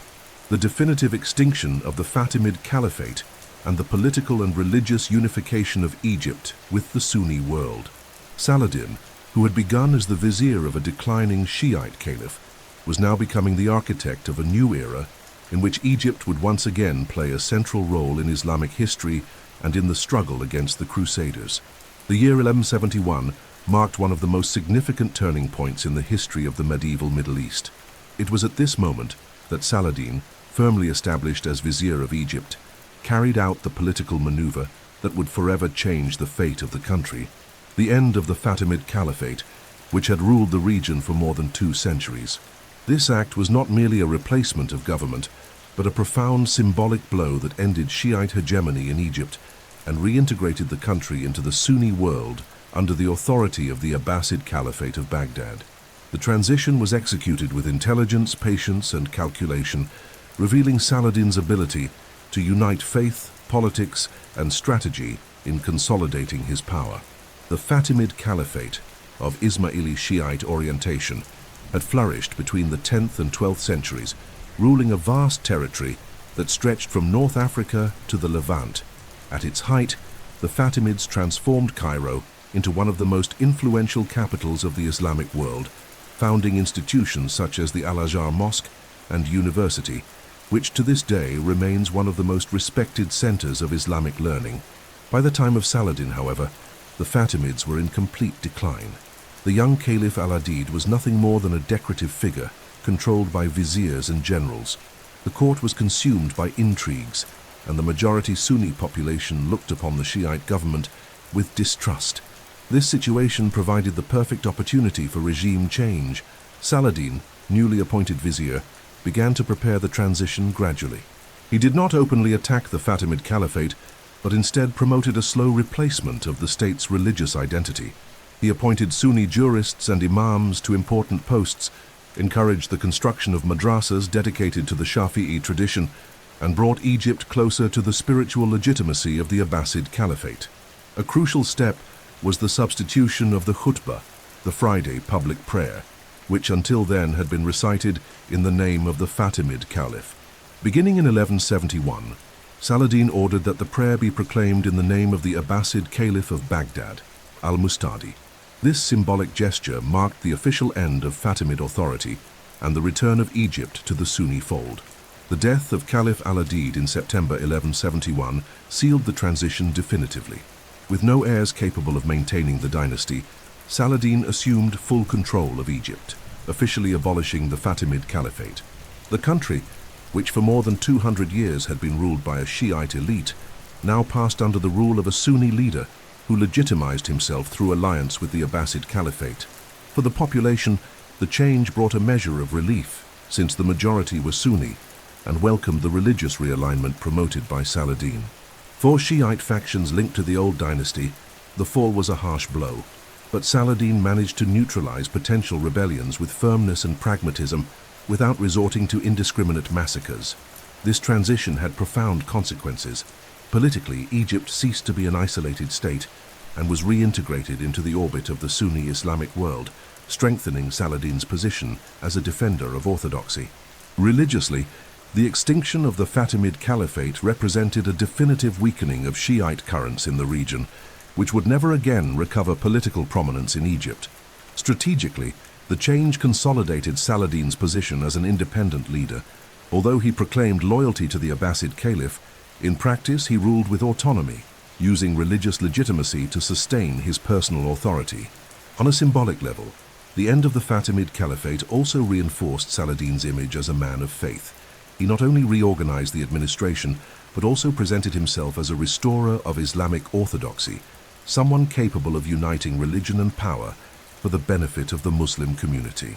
the definitive extinction of the Fatimid Caliphate and the political and religious unification of Egypt with the Sunni world. Saladin, who had begun as the vizier of a declining Shiite caliph, was now becoming the architect of a new era in which Egypt would once again play a central role in Islamic history and in the struggle against the Crusaders. The year 1171 marked one of the most significant turning points in the history of the medieval Middle East. It was at this moment that Saladin, firmly established as vizier of Egypt, carried out the political maneuver that would forever change the fate of the country, the end of the Fatimid Caliphate, which had ruled the region for more than 2 centuries. This act was not merely a replacement of government, but a profound symbolic blow that ended Shiite hegemony in Egypt and reintegrated the country into the Sunni world under the authority of the Abbasid Caliphate of Baghdad. The transition was executed with intelligence, patience, and calculation, revealing Saladin's ability to unite faith, politics, and strategy in consolidating his power. The Fatimid Caliphate, of Ismaili Shiite orientation, had flourished between the 10th and 12th centuries, ruling a vast territory that stretched from North Africa to the Levant. At its height, the Fatimids transformed Cairo into one of the most influential capitals of the Islamic world, founding institutions such as the Al-Azhar Mosque and University, which to this day remains one of the most respected centers of Islamic learning. By the time of Saladin, however, the Fatimids were in complete decline. The young Caliph al-Adid was nothing more than a decorative figure, controlled by viziers and generals. The court was consumed by intrigues, and the majority Sunni population looked upon the Shiite government with distrust. This situation provided the perfect opportunity for regime change. Saladin, newly appointed vizier, began to prepare the transition gradually. He did not openly attack the Fatimid Caliphate, but instead promoted a slow replacement of the state's religious identity. He appointed Sunni jurists and imams to important posts, encouraged the construction of madrasas dedicated to the Shafi'i tradition, and brought Egypt closer to the spiritual legitimacy of the Abbasid Caliphate. A crucial step was the substitution of the khutbah, the Friday public prayer, which until then had been recited in the name of the Fatimid Caliph. Beginning in 1171, Saladin ordered that the prayer be proclaimed in the name of the Abbasid Caliph of Baghdad, al-Mustadi. This symbolic gesture marked the official end of Fatimid authority and the return of Egypt to the Sunni fold. The death of Caliph al-Adid in September 1171 sealed the transition definitively. With no heirs capable of maintaining the dynasty, Saladin assumed full control of Egypt, officially abolishing the Fatimid Caliphate. The country, which for more than 200 years had been ruled by a Shiite elite, now passed under the rule of a Sunni leader who legitimized himself through alliance with the Abbasid Caliphate. For the population, the change brought a measure of relief, since the majority were Sunni, and welcomed the religious realignment promoted by Saladin. For Shiite factions linked to the old dynasty, the fall was a harsh blow, but Saladin managed to neutralize potential rebellions with firmness and pragmatism without resorting to indiscriminate massacres. This transition had profound consequences. Politically, Egypt ceased to be an isolated state and was reintegrated into the orbit of the Sunni Islamic world, strengthening Saladin's position as a defender of orthodoxy. Religiously, the extinction of the Fatimid Caliphate represented a definitive weakening of Shiite currents in the region, which would never again recover political prominence in Egypt. Strategically, the change consolidated Saladin's position as an independent leader. Although he proclaimed loyalty to the Abbasid Caliph, in practice he ruled with autonomy, using religious legitimacy to sustain his personal authority. On a symbolic level, the end of the Fatimid Caliphate also reinforced Saladin's image as a man of faith. He not only reorganized the administration, but also presented himself as a restorer of Islamic orthodoxy, someone capable of uniting religion and power for the benefit of the Muslim community.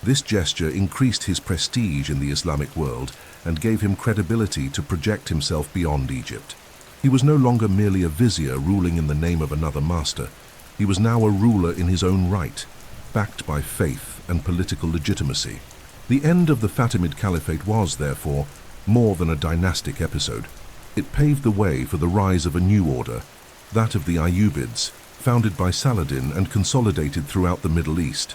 This gesture increased his prestige in the Islamic world and gave him credibility to project himself beyond Egypt. He was no longer merely a vizier ruling in the name of another master. He was now a ruler in his own right, backed by faith and political legitimacy. The end of the Fatimid Caliphate was, therefore, more than a dynastic episode. It paved the way for the rise of a new order, that of the Ayyubids, founded by Saladin and consolidated throughout the Middle East.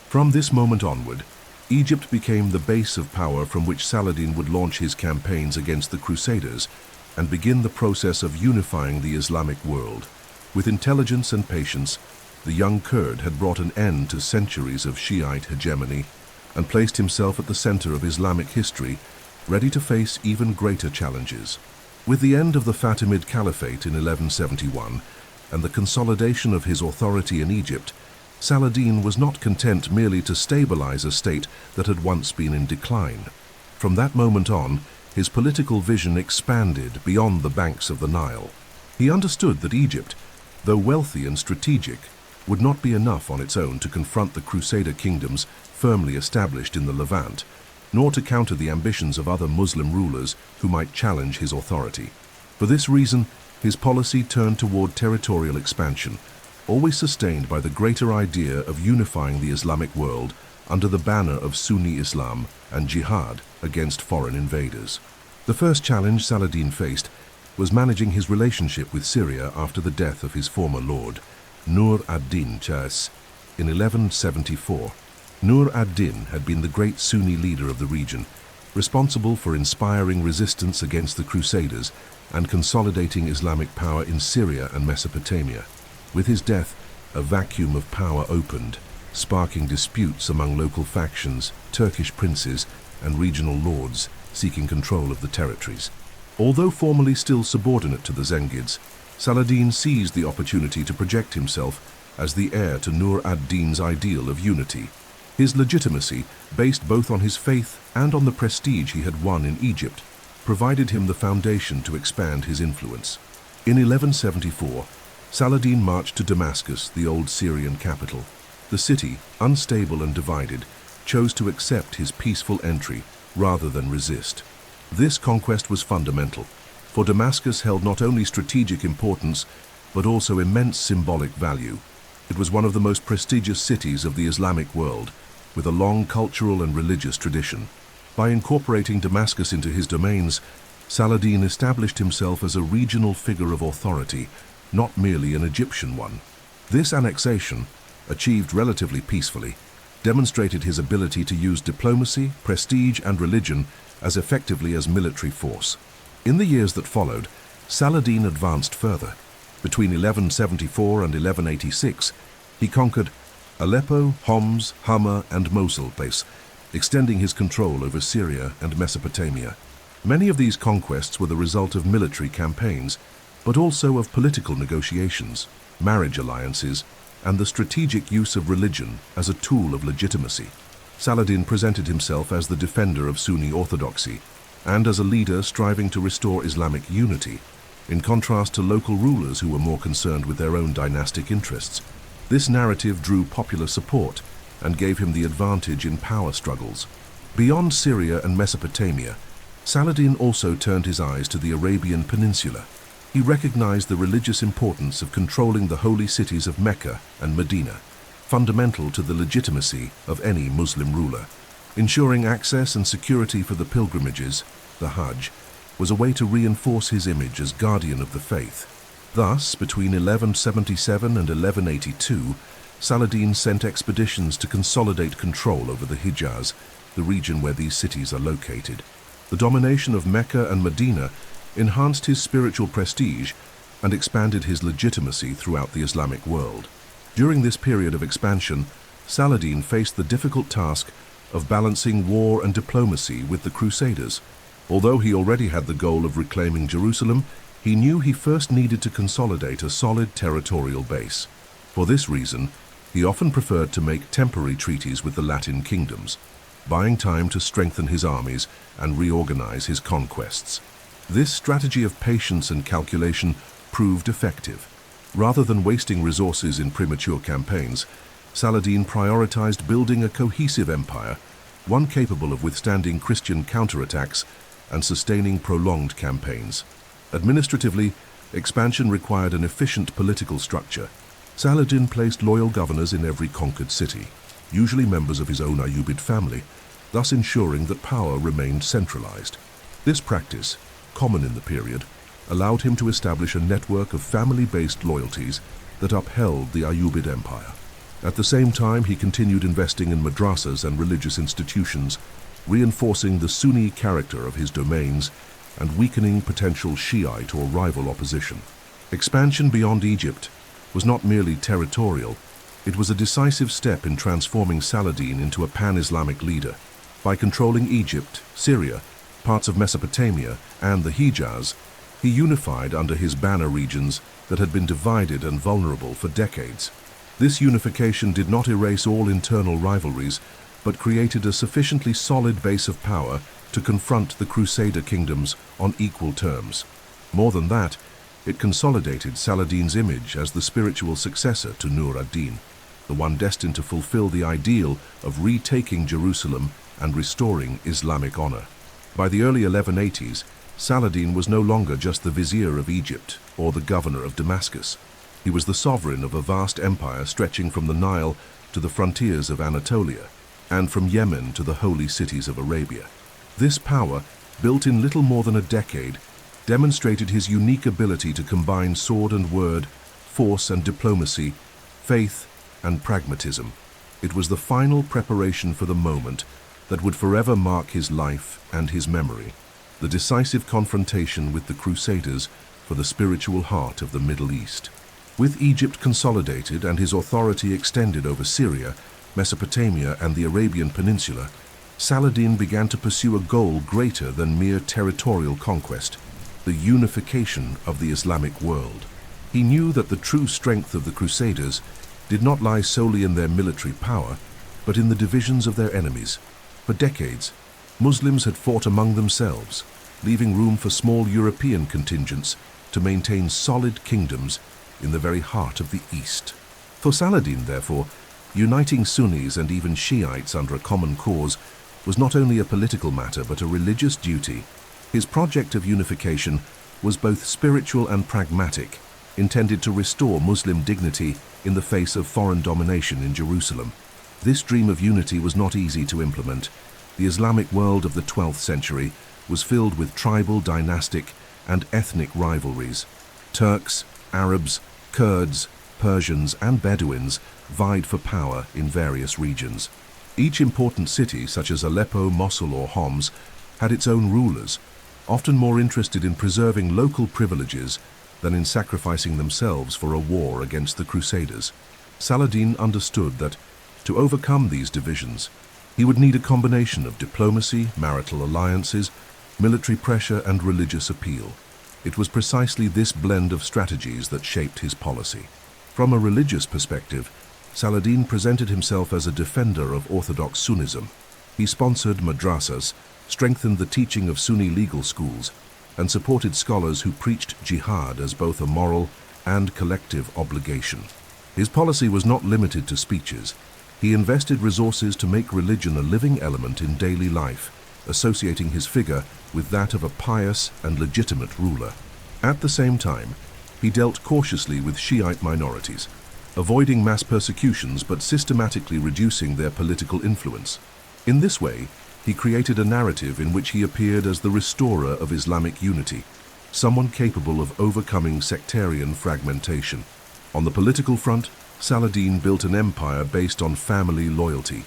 From this moment onward, Egypt became the base of power from which Saladin would launch his campaigns against the Crusaders and begin the process of unifying the Islamic world. With intelligence and patience, the young Kurd had brought an end to centuries of Shiite hegemony and placed himself at the center of Islamic history, ready to face even greater challenges. With the end of the Fatimid Caliphate in 1171 and the consolidation of his authority in Egypt, Saladin was not content merely to stabilize a state that had once been in decline. From that moment on, his political vision expanded beyond the banks of the Nile. He understood that Egypt, though wealthy and strategic, would not be enough on its own to confront the Crusader kingdoms firmly established in the Levant, nor to counter the ambitions of other Muslim rulers who might challenge his authority. For this reason, his policy turned toward territorial expansion, always sustained by the greater idea of unifying the Islamic world under the banner of Sunni Islam and jihad against foreign invaders. The first challenge Saladin faced was managing his relationship with Syria after the death of his former lord, Nur ad-Din Chas, in 1174. Nur ad-Din had been the great Sunni leader of the region, responsible for inspiring resistance against the Crusaders and consolidating Islamic power in Syria and Mesopotamia. With his death, a vacuum of power opened, sparking disputes among local factions, Turkish princes, and regional lords seeking control of the territories. Although formally still subordinate to the Zengids, Saladin seized the opportunity to project himself as the heir to Nur ad-Din's ideal of unity. His legitimacy, based both on his faith and on the prestige he had won in Egypt, provided him the foundation to expand his influence. In 1174, Saladin marched to Damascus, the old Syrian capital. The city, unstable and divided, chose to accept his peaceful entry rather than resist. This conquest was fundamental, for Damascus held not only strategic importance, but also immense symbolic value. It was one of the most prestigious cities of the Islamic world, with a long cultural and religious tradition. By incorporating Damascus into his domains, Saladin established himself as a regional figure of authority, not merely an Egyptian one. This annexation, achieved relatively peacefully, demonstrated his ability to use diplomacy, prestige, and religion as effectively as military force. In the years that followed, Saladin advanced further. Between 1174 and 1186, he conquered Aleppo, Homs, Hama, and Mosul, extending his control over Syria and Mesopotamia. Many of these conquests were the result of military campaigns, but also of political negotiations, marriage alliances, and the strategic use of religion as a tool of legitimacy. Saladin presented himself as the defender of Sunni orthodoxy and as a leader striving to restore Islamic unity, in contrast to local rulers who were more concerned with their own dynastic interests. This narrative drew popular support and gave him the advantage in power struggles. Beyond Syria and Mesopotamia, Saladin also turned his eyes to the Arabian Peninsula. He recognized the religious importance of controlling the holy cities of Mecca and Medina, fundamental to the legitimacy of any Muslim ruler. Ensuring access and security for the pilgrimages, the Hajj, was a way to reinforce his image as guardian of the faith. Thus, between 1177 and 1182, Saladin sent expeditions to consolidate control over the Hijaz, the region where these cities are located. The domination of Mecca and Medina enhanced his spiritual prestige and expanded his legitimacy throughout the Islamic world. During this period of expansion, Saladin faced the difficult task of balancing war and diplomacy with the Crusaders. Although he already had the goal of reclaiming Jerusalem, he knew he first needed to consolidate a solid territorial base. For this reason, he often preferred to make temporary treaties with the Latin kingdoms, buying time to strengthen his armies and reorganize his conquests. This strategy of patience and calculation proved effective. Rather than wasting resources in premature campaigns, Saladin prioritized building a cohesive empire, one capable of withstanding Christian counterattacks and sustaining prolonged campaigns. Administratively, expansion required an efficient political structure. Saladin placed loyal governors in every conquered city, usually members of his own Ayyubid family, thus ensuring that power remained centralized. This practice, common in the period, allowed him to establish a network of family-based loyalties that upheld the Ayyubid Empire. At the same time, he continued investing in madrasas and religious institutions, reinforcing the Sunni character of his domains and weakening potential Shiite or rival opposition. Expansion beyond Egypt was not merely territorial, it was a decisive step in transforming Saladin into a pan-Islamic leader. By controlling Egypt, Syria, parts of Mesopotamia, and the Hijaz, he unified under his banner regions that had been divided and vulnerable for decades. This unification did not erase all internal rivalries, but created a sufficiently solid base of power to confront the Crusader kingdoms on equal terms. More than that, it consolidated Saladin's image as the spiritual successor to Nur ad-Din, the one destined to fulfill the ideal of retaking Jerusalem and restoring Islamic honor. By the early 1180s, Saladin was no longer just the vizier of Egypt or the governor of Damascus. He was the sovereign of a vast empire stretching from the Nile to the frontiers of Anatolia, and from Yemen to the holy cities of Arabia. This power, built in little more than a decade, demonstrated his unique ability to combine sword and word, force and diplomacy, faith and pragmatism. It was the final preparation for the moment that would forever mark his life and his memory, the decisive confrontation with the Crusaders for the spiritual heart of the Middle East. With Egypt consolidated and his authority extended over Syria, Mesopotamia, and the Arabian Peninsula, Saladin began to pursue a goal greater than mere territorial conquest, the unification of the Islamic world. He knew that the true strength of the Crusaders did not lie solely in their military power, but in the divisions of their enemies. For decades, Muslims had fought among themselves, leaving room for small European contingents to maintain solid kingdoms in the very heart of the East. For Saladin, therefore, uniting Sunnis and even Shiites under a common cause was not only a political matter but a religious duty. His project of unification was both spiritual and pragmatic, intended to restore Muslim dignity in the face of foreign domination in Jerusalem. This dream of unity was not easy to implement. The Islamic world of the 12th century was filled with tribal, dynastic, and ethnic rivalries. Turks, Arabs, Kurds, Persians, and Bedouins vied for power in various regions. Each important city, such as Aleppo, Mosul, or Homs, had its own rulers, often more interested in preserving local privileges than in sacrificing themselves for a war against the Crusaders. Saladin understood that, to overcome these divisions, he would need a combination of diplomacy, marital alliances, military pressure, and religious appeal. It was precisely this blend of strategies that shaped his policy. From a religious perspective, Saladin presented himself as a defender of orthodox Sunnism. He sponsored madrasas, strengthened the teaching of Sunni legal schools, and supported scholars who preached jihad as both a moral and collective obligation. His policy was not limited to speeches. He invested resources to make religion a living element in daily life, associating his figure with that of a pious and legitimate ruler. At the same time, he dealt cautiously with Shiite minorities, avoiding mass persecutions but systematically reducing their political influence. In this way, he created a narrative in which he appeared as the restorer of Islamic unity, someone capable of overcoming sectarian fragmentation. On the political front, Saladin built an empire based on family loyalty.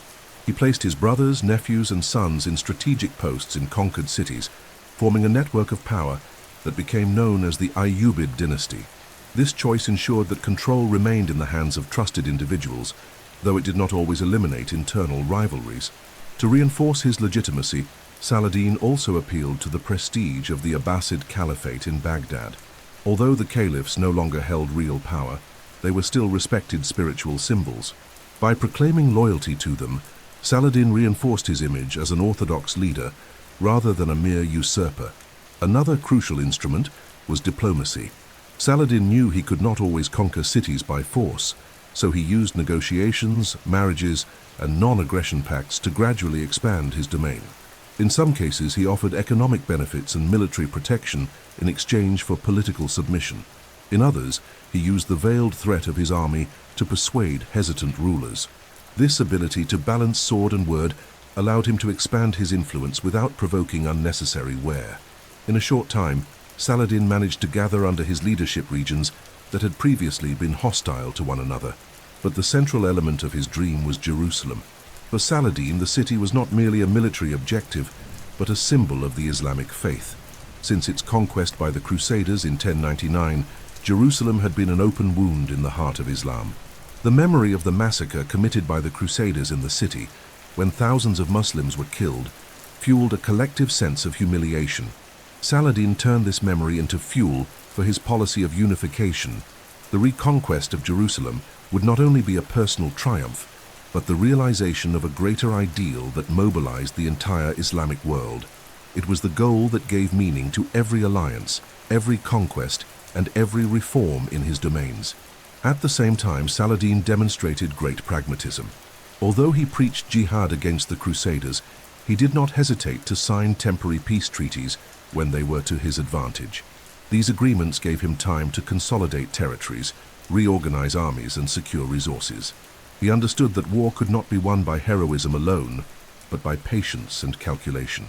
He placed his brothers, nephews, and sons in strategic posts in conquered cities, forming a network of power that became known as the Ayyubid dynasty. This choice ensured that control remained in the hands of trusted individuals, though it did not always eliminate internal rivalries. To reinforce his legitimacy, Saladin also appealed to the prestige of the Abbasid Caliphate in Baghdad. Although the caliphs no longer held real power, they were still respected spiritual symbols. By proclaiming loyalty to them, Saladin reinforced his image as an orthodox leader rather than a mere usurper. Another crucial instrument was diplomacy. Saladin knew he could not always conquer cities by force, so he used negotiations, marriages, and non-aggression pacts to gradually expand his domain. In some cases, he offered economic benefits and military protection in exchange for political submission. In others, he used the veiled threat of his army to persuade hesitant rulers. This ability to balance sword and word allowed him to expand his influence without provoking unnecessary wear. In a short time, Saladin managed to gather under his leadership regions that had previously been hostile to one another. But the central element of his dream was Jerusalem. For Saladin, the city was not merely a military objective, but a symbol of the Islamic faith. Since its conquest by the Crusaders in 1099, Jerusalem had been an open wound in the heart of Islam. The memory of the massacre committed by the Crusaders in the city, when thousands of Muslims were killed, fueled a collective sense of humiliation. Saladin turned this memory into fuel for his policy of unification. The reconquest of Jerusalem would not only be a personal triumph, but the realization of a greater ideal that mobilized the entire Islamic world. It was the goal that gave meaning to every alliance, every conquest, and every reform in his domains. At the same time, Saladin demonstrated great pragmatism. Although he preached jihad against the Crusaders, he did not hesitate to sign temporary peace treaties when they were to his advantage. These agreements gave him time to consolidate territories, reorganize armies, and secure resources. He understood that war could not be won by heroism alone, but by patience and calculation.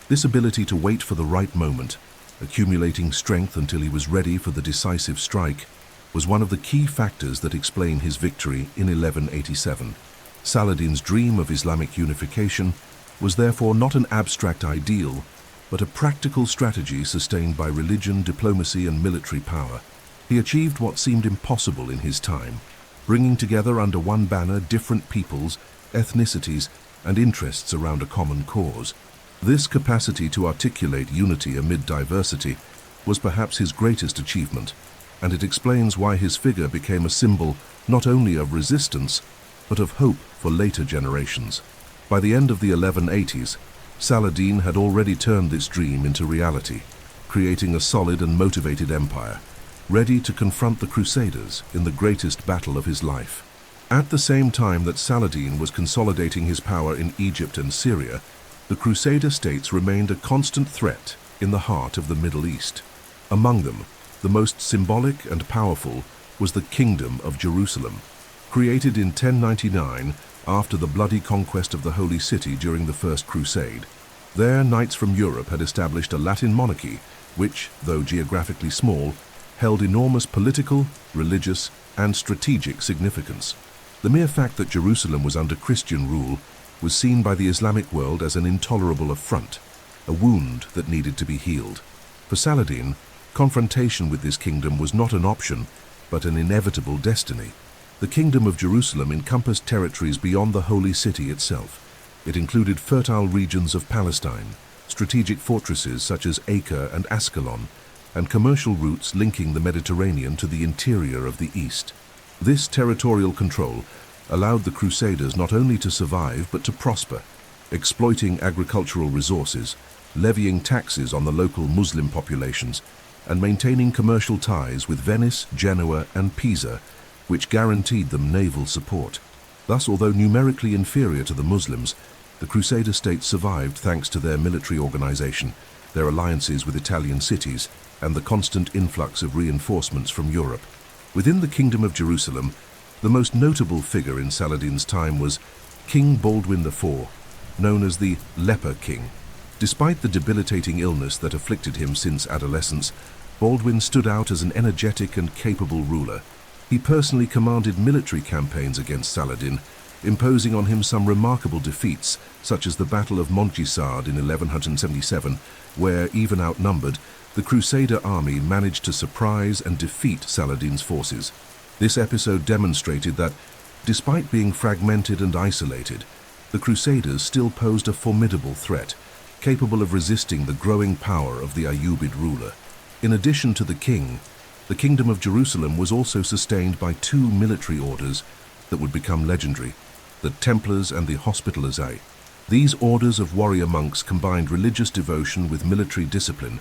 This ability to wait for the right moment, accumulating strength until he was ready for the decisive strike, was one of the key factors that explain his victory in 1187. Saladin's dream of Islamic unification was therefore not an abstract ideal, but a practical strategy sustained by religion, diplomacy, and military power. He achieved what seemed impossible in his time, bringing together under one banner different peoples, ethnicities, and interests around a common cause. This capacity to articulate unity amid diversity was perhaps his greatest achievement. and it explains why his figure became a symbol not only of resistance, but of hope for later generations. By the end of the 1180s, Saladin had already turned this dream into reality, creating a solid and motivated empire, ready to confront the Crusaders in the greatest battle of his life. At the same time that Saladin was consolidating his power in Egypt and Syria, the Crusader states remained a constant threat in the heart of the Middle East. Among them, the most symbolic and powerful was the Kingdom of Jerusalem. Created in 1099 after the bloody conquest of the Holy City during the First Crusade, there knights from Europe had established a Latin monarchy which, though geographically small, held enormous political, religious, and strategic significance. The mere fact that Jerusalem was under Christian rule was seen by the Islamic world as an intolerable affront, a wound that needed to be healed. For Saladin, confrontation with this kingdom was not an option, but an inevitable destiny. The Kingdom of Jerusalem encompassed territories beyond the Holy City itself. It included fertile regions of Palestine, strategic fortresses such as Acre and Ascalon, and commercial routes linking the Mediterranean to the interior of the East. This territorial control allowed the Crusaders not only to survive but to prosper, exploiting agricultural resources, levying taxes on the local Muslim populations, and maintaining commercial ties with Venice, Genoa, and Pisa, which guaranteed them naval support. Thus, although numerically inferior to the Muslims, the Crusader states survived thanks to their military organization, their alliances with Italian cities, and the constant influx of reinforcements from Europe. Within the Kingdom of Jerusalem, the most notable figure in Saladin's time was King Baldwin IV, known as the Leper King. Despite the debilitating illness that afflicted him since adolescence, Baldwin stood out as an energetic and capable ruler. He personally commanded military campaigns against Saladin, imposing on him some remarkable defeats, such as the Battle of Montgisard in 1177, where, even outnumbered, the Crusader army managed to surprise and defeat Saladin's forces. This episode demonstrated that, despite being fragmented and isolated, the Crusaders still posed a formidable threat, capable of resisting the growing power of the Ayyubid ruler. In addition to the king, the Kingdom of Jerusalem was also sustained by two military orders that would become legendary, the Templars and the Hospitallers. These orders of warrior monks combined religious devotion with military discipline,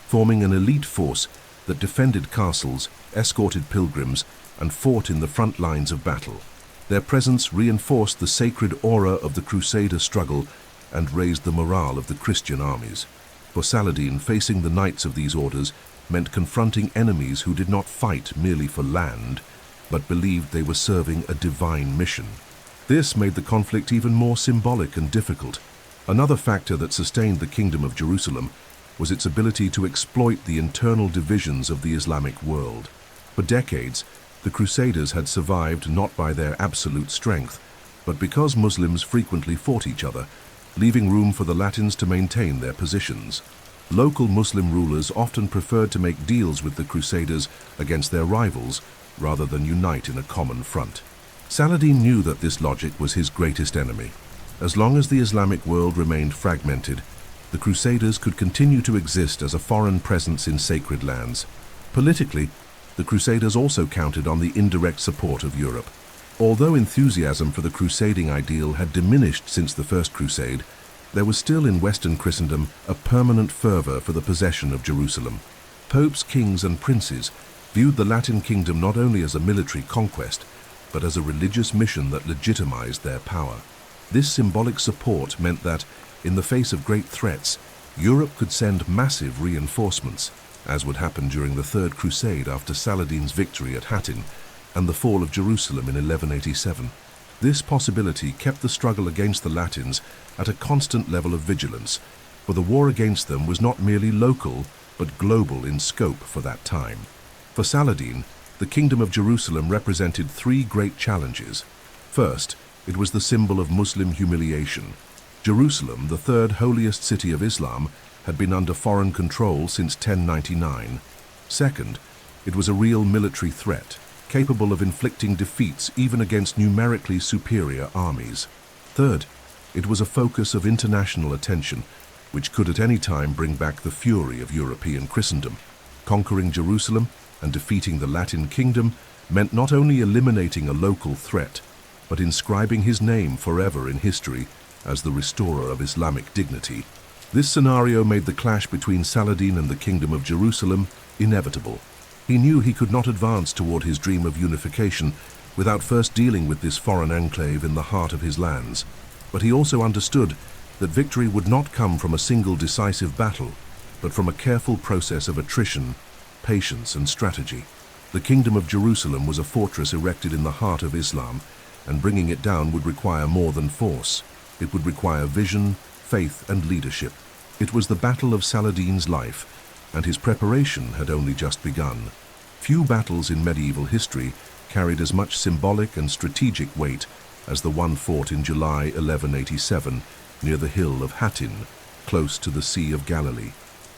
forming an elite force that defended castles, escorted pilgrims, and fought in the front lines of battle. Their presence reinforced the sacred aura of the Crusader struggle and raised the morale of the Christian armies. For Saladin, facing the knights of these orders meant confronting enemies who did not fight merely for land, but believed they were serving a divine mission. This made the conflict even more symbolic and difficult. Another factor that sustained the Kingdom of Jerusalem was its ability to exploit the internal divisions of the Islamic world. For decades, the Crusaders had survived not by their absolute strength, but because Muslims frequently fought each other, leaving room for the Latins to maintain their positions. Local Muslim rulers often preferred to make deals with the Crusaders against their rivals, rather than unite in a common front. Saladin knew that this logic was his greatest enemy. As long as the Islamic world remained fragmented, the Crusaders could continue to exist as a foreign presence in sacred lands. Politically, the Crusaders also counted on the indirect support of Europe. Although enthusiasm for the crusading ideal had diminished since the First Crusade, there was still in Western Christendom a permanent fervor for the possession of Jerusalem. Popes, kings, and princes viewed the Latin kingdom not only as a military conquest, but as a religious mission that legitimized their power. This symbolic support meant that, in the face of great threats, Europe could send massive reinforcements, as would happen during the Third Crusade after Saladin's victory at Hattin and the fall of Jerusalem in 1187. This possibility kept the struggle against the Latins at a constant level of vigilance, for the war against them was not merely local, but global in scope for that time. For Saladin, the Kingdom of Jerusalem represented three great challenges. First, it was the symbol of Muslim humiliation. Jerusalem, the third holiest city of Islam, had been under foreign control since 1099. Second, it was a real military threat, capable of inflicting defeats even against numerically superior armies. Third, it was a focus of international attention, which could at any time bring back the fury of European Christendom. Conquering Jerusalem and defeating the Latin kingdom meant not only eliminating a local threat, but inscribing his name forever in history as the restorer of Islamic dignity. This scenario made the clash between Saladin and the Kingdom of Jerusalem inevitable. He knew he could not advance toward his dream of unification without first dealing with this foreign enclave in the heart of his lands. But he also understood that victory would not come from a single decisive battle, but from a careful process of attrition, patience, and strategy. The Kingdom of Jerusalem was a fortress erected in the heart of Islam, and bringing it down would require more than force. It would require vision, faith, and leadership. It was the battle of Saladin's life, and his preparation had only just begun. Few battles in medieval history carried as much symbolic and strategic weight as the one fought in July 1187 near the hill of Hattin, close to the Sea of Galilee.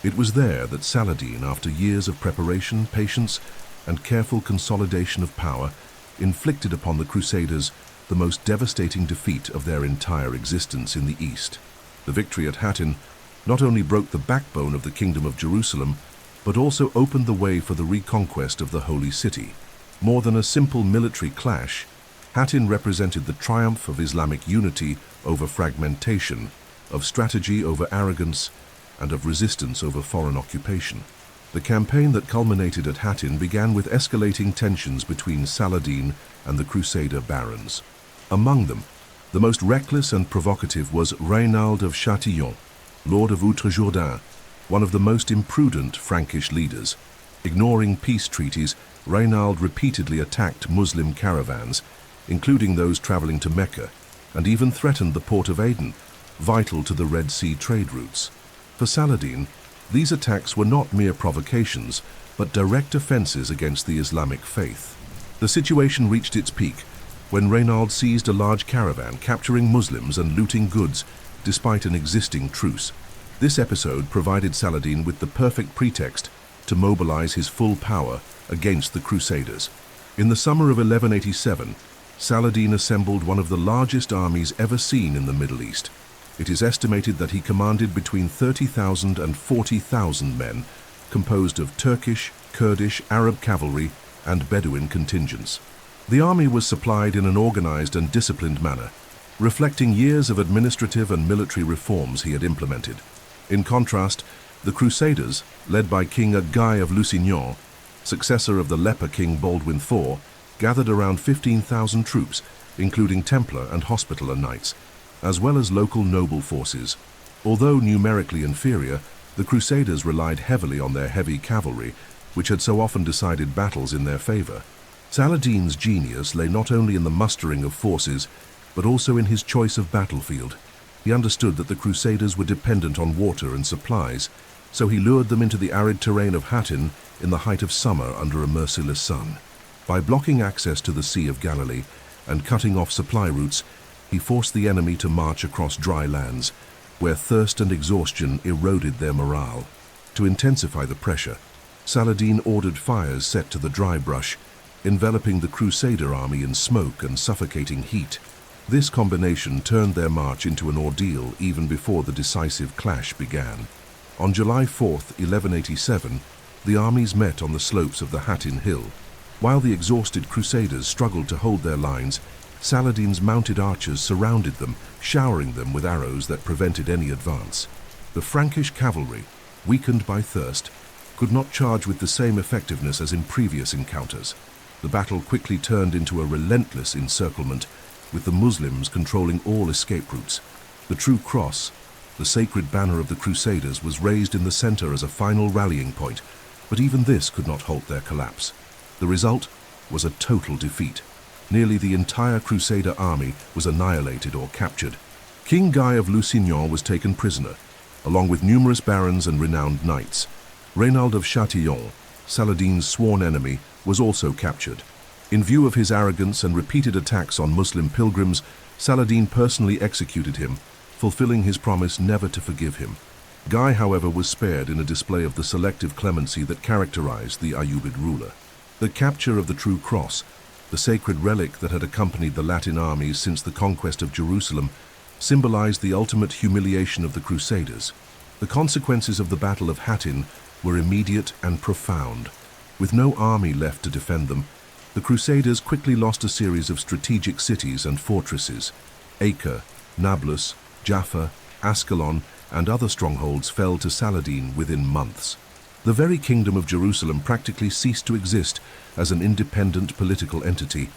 It was there that Saladin, after years of preparation, patience, and careful consolidation of power, inflicted upon the Crusaders the most devastating defeat of their entire existence in the East. The victory at Hattin not only broke the backbone of the Kingdom of Jerusalem, but also opened the way for the reconquest of the Holy City. More than a simple military clash, Hattin represented the triumph of Islamic unity over fragmentation, of strategy over arrogance, and of resistance over foreign occupation. The campaign that culminated at Hattin began with escalating tensions between Saladin and the Crusader barons. Among them, the most reckless and provocative was Raynald of Châtillon, Lord of Outre-Jourdain, one of the most imprudent Frankish leaders. Ignoring peace treaties, Raynald repeatedly attacked Muslim caravans, including those traveling to Mecca, and even threatened the port of Aden, vital to the Red Sea trade routes. For Saladin, these attacks were not mere provocations, but direct offenses against the Islamic faith. The situation reached its peak when Raynald seized a large caravan, capturing Muslims and looting goods despite an existing truce. This episode provided Saladin with the perfect pretext to mobilize his full power against the Crusaders. In the summer of 1187, Saladin assembled one of the largest armies ever seen in the Middle East. It is estimated that he commanded between 30,000 and 40,000 men, composed of Turkish, Kurdish, Arab cavalry, and Bedouin contingents. The army was supplied in an organized and disciplined manner, reflecting years of administrative and military reforms he had implemented. In contrast, the Crusaders, led by King Guy of Lusignan, successor of the leper king Baldwin IV, gathered around 15,000 troops, including Templar and Hospitaller knights, as well as local noble forces. Although numerically inferior, the Crusaders relied heavily on their heavy cavalry, which had so often decided battles in their favor. Saladin's genius lay not only in the mustering of forces, but also in his choice of battlefield. He understood that the Crusaders were dependent on water and supplies, so he lured them into the arid terrain of Hattin in the height of summer under a merciless sun. By blocking access to the Sea of Galilee and cutting off supply routes, he forced the enemy to march across dry lands, where thirst and exhaustion eroded their morale. To intensify the pressure, Saladin ordered fires set to the dry brush, enveloping the Crusader army in smoke and suffocating heat. This combination turned their march into an ordeal even before the decisive clash began. On July 4th, 1187, the armies met on the slopes of the Hattin hill. While the exhausted Crusaders struggled to hold their lines, Saladin's mounted archers surrounded them, showering them with arrows that prevented any advance. The Frankish cavalry, weakened by thirst, could not charge with the same effectiveness as in previous encounters. The battle quickly turned into a relentless encirclement, with the Muslims controlling all escape routes. The True Cross, the sacred banner of the Crusaders, was raised in the center as a final rallying point, but even this could not halt their collapse. The result was a total defeat. Nearly the entire Crusader army was annihilated or captured. King Guy of Lusignan was taken prisoner, along with numerous barons and renowned knights. Raynald of Châtillon, Saladin's sworn enemy, was also captured. In view of his arrogance and repeated attacks on Muslim pilgrims, Saladin personally executed him, fulfilling his promise never to forgive him. Guy, however, was spared in a display of the selective clemency that characterized the Ayyubid ruler. The capture of the True Cross, the sacred relic that had accompanied the Latin armies since the conquest of Jerusalem, symbolized the ultimate humiliation of the Crusaders. The consequences of the Battle of Hattin were immediate and profound. With no army left to defend them, the Crusaders quickly lost a series of strategic cities and fortresses. Acre, Nablus, Jaffa, Ascalon, and other strongholds fell to Saladin within months. The very kingdom of Jerusalem practically ceased to exist as an independent political entity.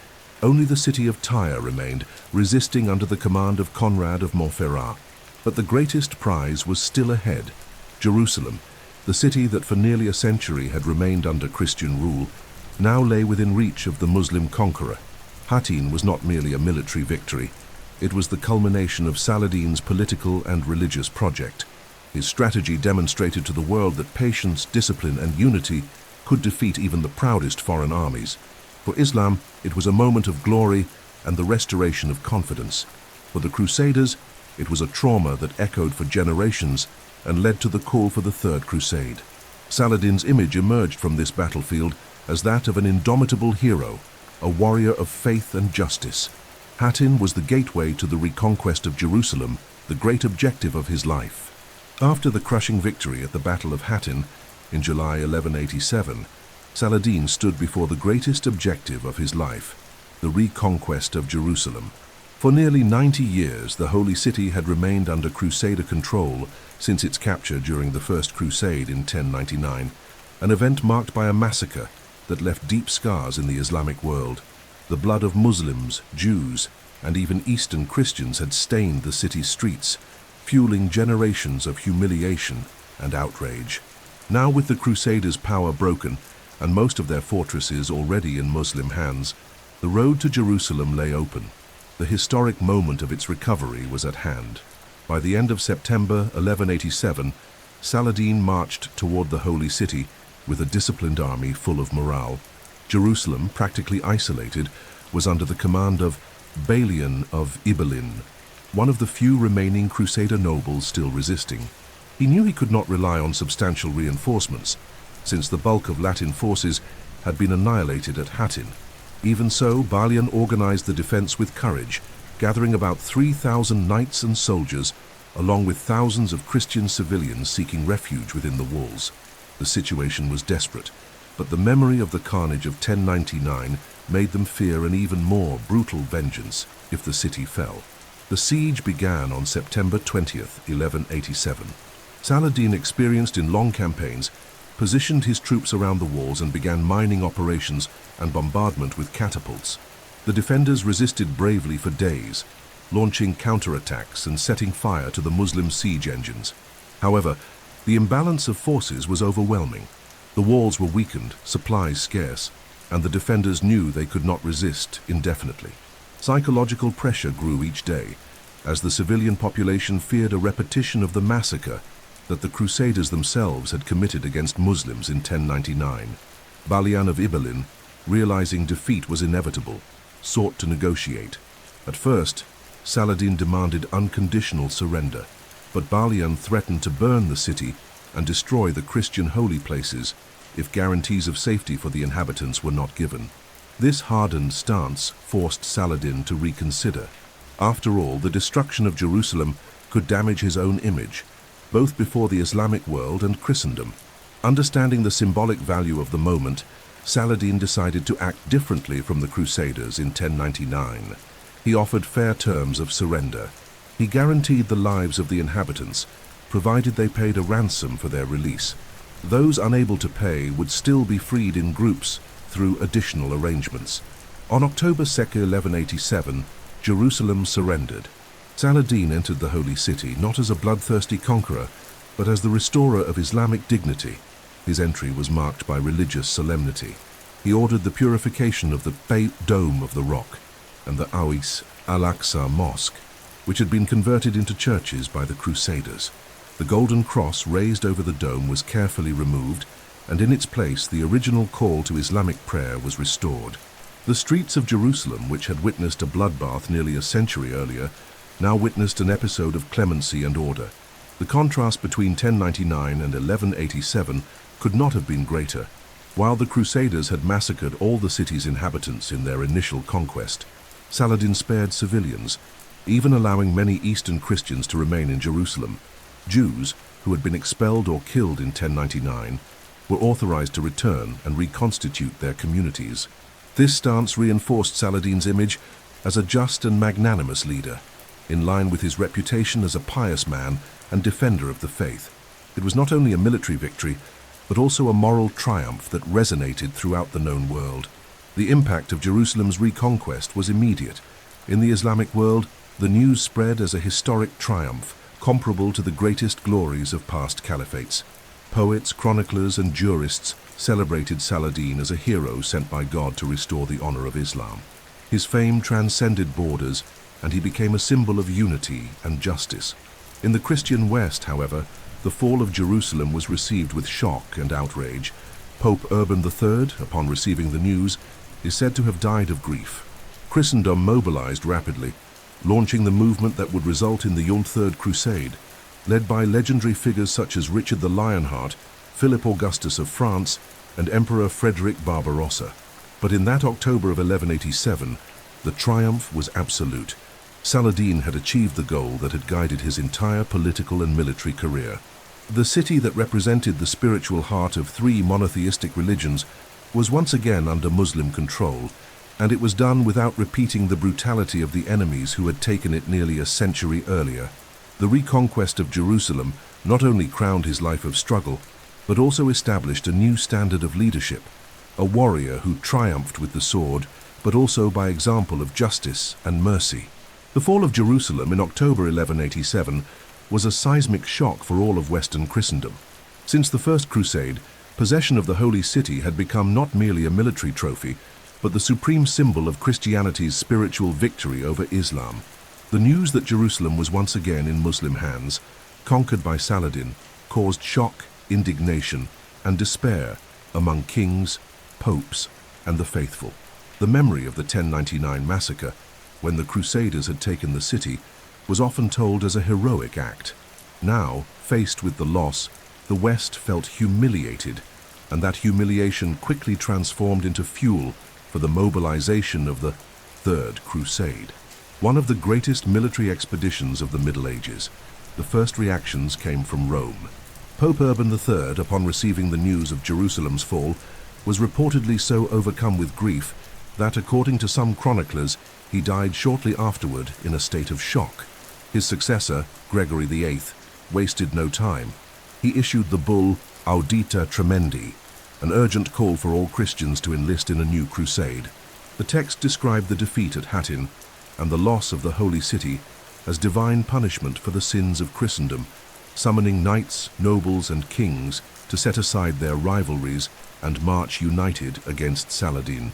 Only the city of Tyre remained, resisting under the command of Conrad of Montferrat. But the greatest prize was still ahead. Jerusalem, the city that for nearly a century had remained under Christian rule, now lay within reach of the Muslim conqueror. Hattin was not merely a military victory. It was the culmination of Saladin's political and religious project. His strategy demonstrated to the world that patience, discipline, and unity could defeat even the proudest foreign armies. For Islam, it was a moment of glory and the restoration of confidence. For the Crusaders, it was a trauma that echoed for generations and led to the call for the Third Crusade. Saladin's image emerged from this battlefield as that of an indomitable hero, a warrior of faith and justice. Hattin was the gateway to the reconquest of Jerusalem, the great objective of his life. After the crushing victory at the Battle of Hattin in July 1187, Saladin stood before the greatest objective of his life, the reconquest of Jerusalem. For nearly 90 years, the Holy City had remained under Crusader control since its capture during the First Crusade in 1099, an event marked by a massacre that left deep scars in the Islamic world. The blood of Muslims, Jews, and even Eastern Christians had stained the city's streets, fueling generations of humiliation and outrage. Now, with the Crusaders' power broken and most of their fortresses already in Muslim hands, the road to Jerusalem lay open. The historic moment of its recovery was at hand. By the end of September 1187, Saladin marched toward the Holy City with a disciplined army full of morale. Jerusalem, practically isolated, was under the command of Balian of Ibelin, one of the few remaining Crusader nobles still resisting. He knew he could not rely on substantial reinforcements, since the bulk of Latin forces had been annihilated at Hattin. Even so, Balian organized the defense with courage, gathering about 3,000 knights and soldiers, along with thousands of Christian civilians seeking refuge within the walls. The situation was desperate, but the memory of the carnage of 1099 made them fear an even more brutal vengeance if the city fell. The siege began on September 20th, 1187. Saladin, experienced in long campaigns, positioned his troops around the walls and began mining operations and bombardment with catapults. The defenders resisted bravely for days, launching counterattacks and setting fire to the Muslim siege engines. However, the imbalance of forces was overwhelming. The walls were weakened, supplies scarce, and the defenders knew they could not resist indefinitely. Psychological pressure grew each day, as the civilian population feared a repetition of the massacre that the Crusaders themselves had committed against Muslims in 1099. Balian of Ibelin, realizing defeat was inevitable, sought to negotiate. At first, Saladin demanded unconditional surrender, but Balian threatened to burn the city and destroy the Christian holy places if guarantees of safety for the inhabitants were not given. This hardened stance forced Saladin to reconsider. After all, the destruction of Jerusalem could damage his own image, both before the Islamic world and Christendom. Understanding the symbolic value of the moment, Saladin decided to act differently from the Crusaders in 1099. He offered fair terms of surrender. He guaranteed the lives of the inhabitants, provided they paid a ransom for their release. Those unable to pay would still be freed in groups through additional arrangements. On October 2, 1187, Jerusalem surrendered. Saladin entered the Holy City not as a bloodthirsty conqueror, but as the restorer of Islamic dignity. His entry was marked by religious solemnity. He ordered the purification of the Beit Dome of the Rock and the Awis al-Aqsa Mosque, which had been converted into churches by the Crusaders. The golden cross raised over the dome was carefully removed, and in its place the original call to Islamic prayer was restored. The streets of Jerusalem, which had witnessed a bloodbath nearly a century earlier, now witnessed an episode of clemency and order. The contrast between 1099 and 1187 could not have been greater. While the Crusaders had massacred all the city's inhabitants in their initial conquest, Saladin spared civilians, even allowing many Eastern Christians to remain in Jerusalem. Jews, who had been expelled or killed in 1099, were authorized to return and reconstitute their communities. This stance reinforced Saladin's image as a just and magnanimous leader, in line with his reputation as a pious man and defender of the faith. It was not only a military victory, but also a moral triumph that resonated throughout the known world. The impact of Jerusalem's reconquest was immediate. In the Islamic world, the news spread as a historic triumph, comparable to the greatest glories of past caliphates. Poets, chroniclers, and jurists celebrated Saladin as a hero sent by God to restore the honor of Islam. His fame transcended borders, and he became a symbol of unity and justice. In the Christian West, however, the fall of Jerusalem was received with shock and outrage. Pope Urban III, upon receiving the news, is said to have died of grief. Christendom mobilized rapidly, launching the movement that would result in the Third Crusade, led by legendary figures such as Richard the Lionheart, Philip Augustus of France, and Emperor Frederick Barbarossa. But in that October of 1187, the triumph was absolute. Saladin had achieved the goal that had guided his entire political and military career. The city that represented the spiritual heart of three monotheistic religions was once again under Muslim control, and it was done without repeating the brutality of the enemies who had taken it nearly a century earlier. The reconquest of Jerusalem not only crowned his life of struggle, but also established a new standard of leadership, a warrior who triumphed with the sword, but also by example of justice and mercy. The fall of Jerusalem in October 1187 was a seismic shock for all of Western Christendom. Since the First Crusade, possession of the Holy City had become not merely a military trophy, but the supreme symbol of Christianity's spiritual victory over Islam. The news that Jerusalem was once again in Muslim hands, conquered by Saladin, caused shock, indignation, and despair among kings, popes, and the faithful. The memory of the 1099 massacre, when the Crusaders had taken the city, was often told as a heroic act. Now, faced with the loss, the West felt humiliated, and that humiliation quickly transformed into fuel for the mobilization of the Third Crusade. One of the greatest military expeditions of the Middle Ages, the first reactions came from Rome. Pope Urban III, upon receiving the news of Jerusalem's fall, was reportedly so overcome with grief that, according to some chroniclers, he died shortly afterward in a state of shock. His successor, Gregory VIII, wasted no time. He issued the bull Audita Tremendi, an urgent call for all Christians to enlist in a new crusade. The text described the defeat at Hattin and the loss of the Holy City as divine punishment for the sins of Christendom, summoning knights, nobles, and kings to set aside their rivalries and march united against Saladin.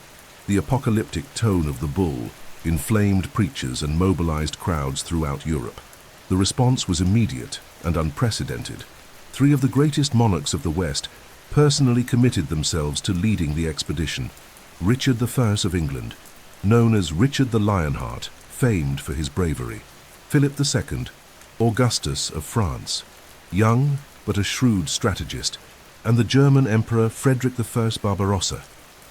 The apocalyptic tone of the bull inflamed preachers and mobilized crowds throughout Europe. The response was immediate and unprecedented. Three of the greatest monarchs of the West personally committed themselves to leading the expedition. Richard I of England, known as Richard the Lionheart, famed for his bravery. Philip II, Augustus of France, young but a shrewd strategist, and the German Emperor Frederick I Barbarossa,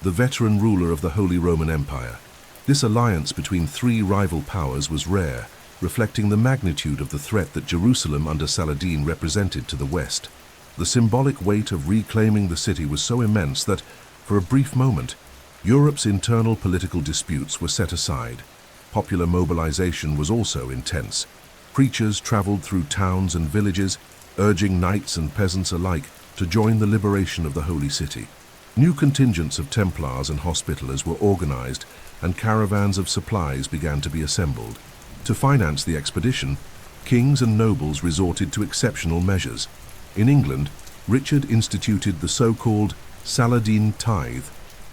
the veteran ruler of the Holy Roman Empire. This alliance between three rival powers was rare, reflecting the magnitude of the threat that Jerusalem under Saladin represented to the West. The symbolic weight of reclaiming the city was so immense that, for a brief moment, Europe's internal political disputes were set aside. Popular mobilization was also intense. Preachers traveled through towns and villages, urging knights and peasants alike to join the liberation of the Holy City. New contingents of Templars and Hospitallers were organized, and caravans of supplies began to be assembled. To finance the expedition, kings and nobles resorted to exceptional measures. In England, Richard instituted the so-called Saladin tithe,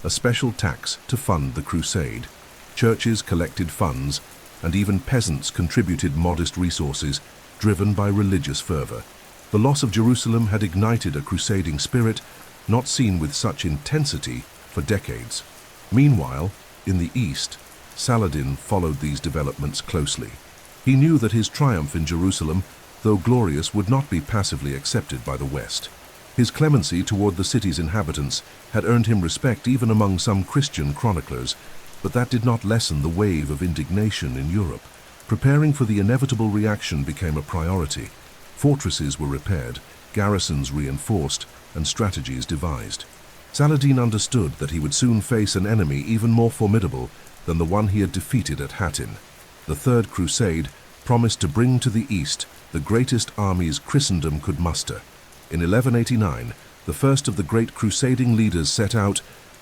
a special tax to fund the crusade. Churches collected funds, and even peasants contributed modest resources, driven by religious fervor. The loss of Jerusalem had ignited a crusading spirit not seen with such intensity for decades. Meanwhile, in the East, Saladin followed these developments closely. He knew that his triumph in Jerusalem, though glorious, would not be passively accepted by the West. His clemency toward the city's inhabitants had earned him respect even among some Christian chroniclers, but that did not lessen the wave of indignation in Europe. Preparing for the inevitable reaction became a priority. Fortresses were repaired, garrisons reinforced, and strategies devised. Saladin understood that he would soon face an enemy even more formidable than the one he had defeated at Hattin. The Third Crusade promised to bring to the east the greatest armies Christendom could muster. In 1189, the first of the great crusading leaders set out.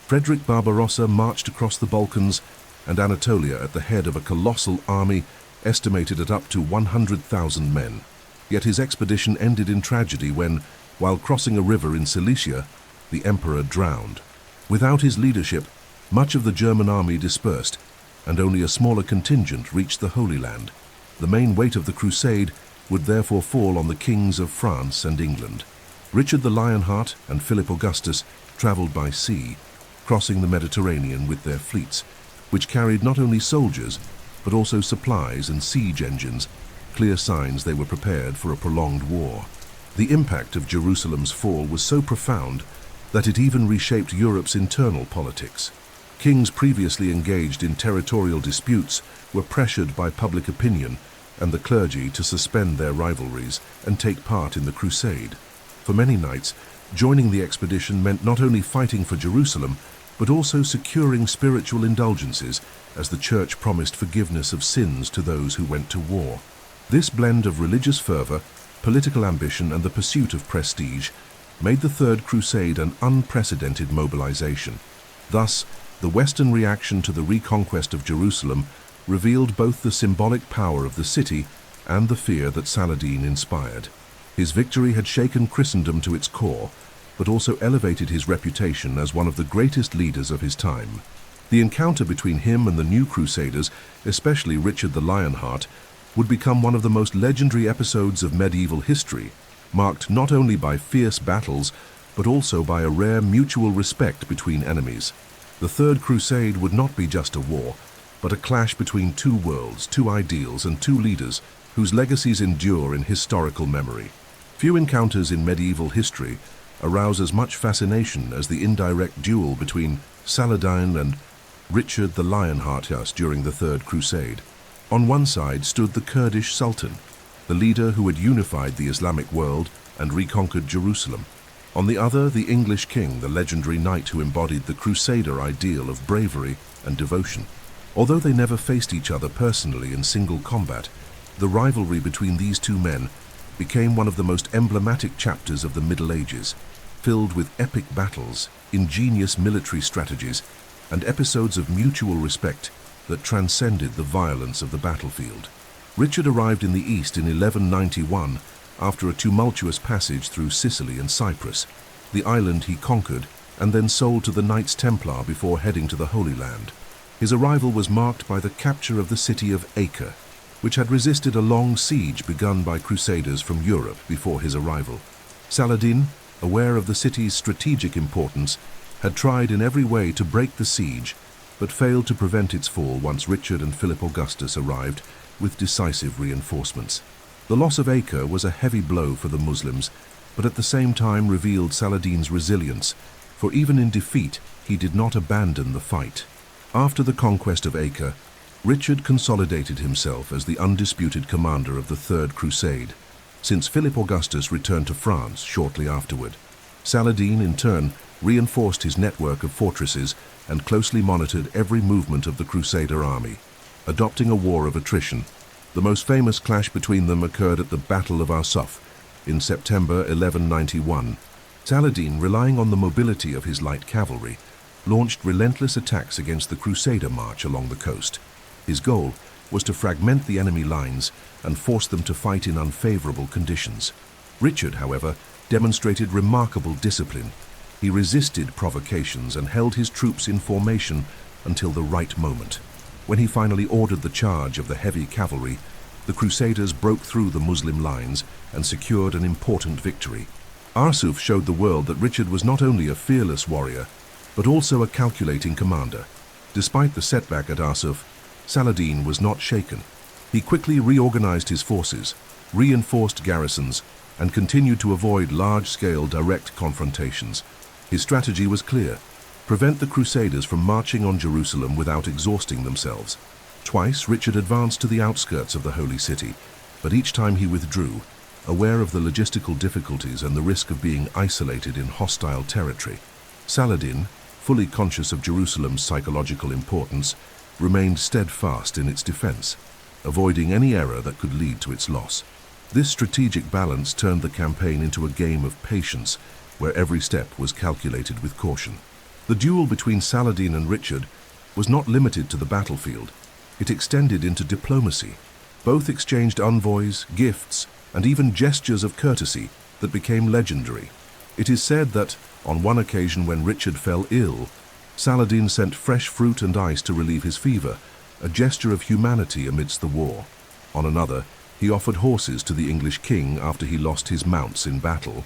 Frederick Barbarossa marched across the Balkans and Anatolia at the head of a colossal army estimated at up to 100,000 men. Yet his expedition ended in tragedy when, while crossing a river in Cilicia, the emperor drowned. Without his leadership, much of the German army dispersed, and only a smaller contingent reached the Holy Land. The main weight of the crusade would therefore fall on the kings of France and England. Richard the Lionheart and Philip Augustus travelled by sea, crossing the Mediterranean with their fleets, which carried not only soldiers, but also supplies and siege engines, clear signs they were prepared for a prolonged war. The impact of Jerusalem's fall was so profound that it even reshaped Europe's internal politics. Kings previously engaged in territorial disputes were pressured by public opinion and the clergy to suspend their rivalries and take part in the crusade. For many knights, joining the expedition meant not only fighting for Jerusalem, but also securing spiritual indulgences, as the Church promised forgiveness of sins to those who went to war. This blend of religious fervor, political ambition, and the pursuit of prestige made the Third Crusade an unprecedented mobilization. Thus, the Western reaction to the reconquest of Jerusalem revealed both the symbolic power of the city and the fear that Saladin inspired. His victory had shaken Christendom to its core, but also elevated his reputation as one of the greatest leaders of his time. The encounter between him and the new Crusaders, especially Richard the Lionheart, would become one of the most legendary episodes of medieval history, marked not only by fierce battles, but also by a rare mutual respect between enemies. The Third Crusade would not be just a war, but a clash between two worlds, two ideals, and two leaders whose legacies endure in historical memory. Few encounters in medieval history arouse as much fascination as the indirect duel between Saladin and Richard the Lionheart during the Third Crusade. On one side stood the Kurdish sultan, the leader who had unified the Islamic world and reconquered Jerusalem. On the other, the English king, the legendary knight who embodied the Crusader ideal of bravery and devotion. Although they never faced each other personally in single combat, the rivalry between these two men became one of the most emblematic chapters of the Middle Ages, filled with epic battles, ingenious military strategies, and episodes of mutual respect that transcended the violence of the battlefield. Richard arrived in the East in 1191 after a tumultuous passage through Sicily and Cyprus, the island he conquered and then sold to the Knights Templar before heading to the Holy Land. His arrival was marked by the capture of the city of Acre, which had resisted a long siege begun by Crusaders from Europe before his arrival. Saladin, aware of the city's strategic importance, had tried in every way to break the siege, but failed to prevent its fall once Richard and Philip Augustus arrived with decisive reinforcements. The loss of Acre was a heavy blow for the Muslims, but at the same time revealed Saladin's resilience, for even in defeat, he did not abandon the fight. After the conquest of Acre, Richard consolidated himself as the undisputed commander of the Third Crusade, since Philip Augustus returned to France shortly afterward. Saladin, in turn, reinforced his network of fortresses and closely monitored every movement of the Crusader army, adopting a war of attrition. The most famous clash between them occurred at the Battle of Arsuf in September 1191. Saladin, relying on the mobility of his light cavalry, launched relentless attacks against the Crusader march along the coast. His goal was to fragment the enemy lines and force them to fight in unfavorable conditions. Richard, however, demonstrated remarkable discipline. He resisted provocations and held his troops in formation until the right moment. When he finally ordered the charge of the heavy cavalry, the Crusaders broke through the Muslim lines and secured an important victory. Arsuf showed the world that Richard was not only a fearless warrior, but also a calculating commander. Despite the setback at Arsuf, Saladin was not shaken. He quickly reorganized his forces, reinforced garrisons, and continued to avoid large-scale direct confrontations. His strategy was clear: prevent the Crusaders from marching on Jerusalem without exhausting themselves. Twice, Richard advanced to the outskirts of the Holy City, but each time he withdrew, aware of the logistical difficulties and the risk of being isolated in hostile territory. Saladin, fully conscious of Jerusalem's psychological importance, remained steadfast in its defense, avoiding any error that could lead to its loss. This strategic balance turned the campaign into a game of patience, where every step was calculated with caution. The duel between Saladin and Richard was not limited to the battlefield. It extended into diplomacy. Both exchanged envoys, gifts, and even gestures of courtesy that became legendary. It is said that, on one occasion when Richard fell ill, Saladin sent fresh fruit and ice to relieve his fever, a gesture of humanity amidst the war. On another, he offered horses to the English king after he lost his mounts in battle.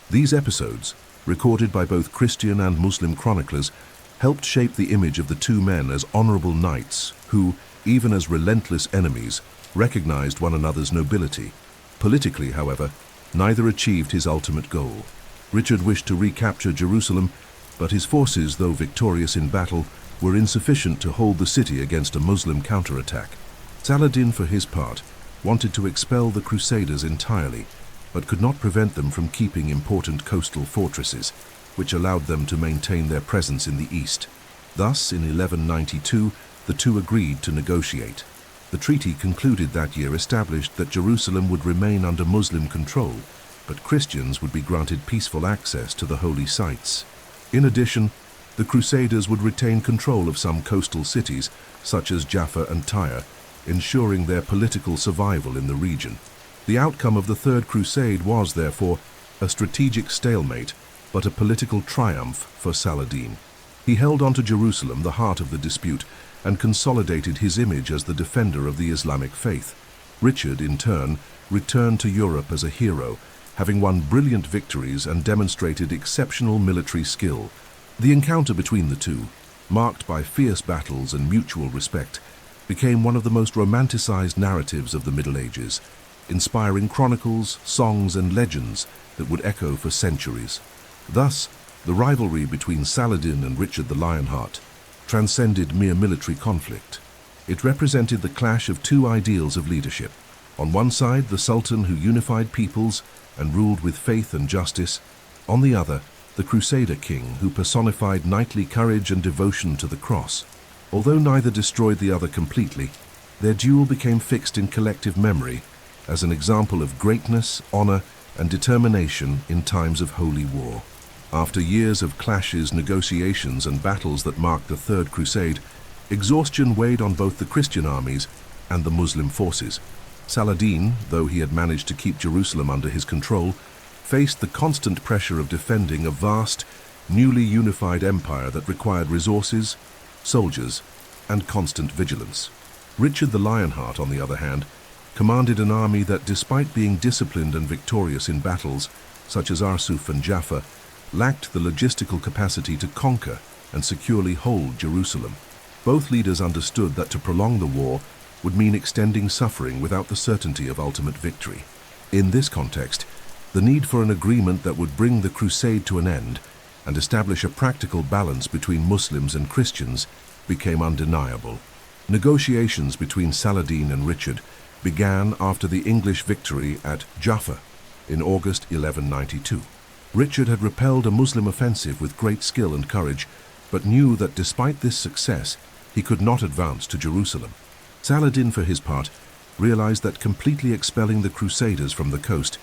These episodes, recorded by both Christian and Muslim chroniclers, helped shape the image of the two men as honorable knights who, even as relentless enemies, recognized one another's nobility. Politically, however, neither achieved his ultimate goal. Richard wished to recapture Jerusalem, but his forces, though victorious in battle, were insufficient to hold the city against a Muslim counterattack. Saladin, for his part, wanted to expel the Crusaders entirely, but could not prevent them from keeping important coastal fortresses, which allowed them to maintain their presence in the east. Thus, in 1192, the two agreed to negotiate. The treaty concluded that year established that Jerusalem would remain under Muslim control, but Christians would be granted peaceful access to the holy sites. In addition, the Crusaders would retain control of some coastal cities, such as Jaffa and Tyre, ensuring their political survival in the region. The outcome of the Third Crusade was, therefore, a strategic stalemate, but a political triumph for Saladin. He held on to Jerusalem, the heart of the dispute, and consolidated his image as the defender of the Islamic faith. Richard, in turn, returned to Europe as a hero, having won brilliant victories and demonstrated exceptional military skill. The encounter between the two, marked by fierce battles and mutual respect, became one of the most romanticized narratives of the Middle Ages, inspiring chronicles, songs, and legends that would echo for centuries. Thus, the rivalry between Saladin and Richard the Lionheart transcended mere military conflict. It represented the clash of two ideals of leadership. On one side, the sultan who unified peoples and ruled with faith and justice. On the other, the Crusader king who personified knightly courage and devotion to the cross. Although neither destroyed the other completely, their duel became fixed in collective memory as an example of greatness, honor, and determination in times of holy war. After years of clashes, negotiations, and battles that marked the Third Crusade, exhaustion weighed on both the Christian armies and the Muslim forces. Saladin, though he had managed to keep Jerusalem under his control, faced the constant pressure of defending a vast, newly unified empire that required resources, soldiers, and constant vigilance. Richard the Lionheart, on the other hand, commanded an army that, despite being disciplined and victorious in battles, such as Arsuf and Jaffa, lacked the logistical capacity to conquer and securely hold Jerusalem. Both leaders understood that to prolong the war would mean extending suffering without the certainty of ultimate victory. In this context, the need for an agreement that would bring the crusade to an end and establish a practical balance between Muslims and Christians became undeniable. Negotiations between Saladin and Richard began after the English victory at Jaffa in August 1192. Richard had repelled a Muslim offensive with great skill and courage, but knew that despite this success, he could not advance to Jerusalem. Saladin, for his part, realized that completely expelling the Crusaders from the coast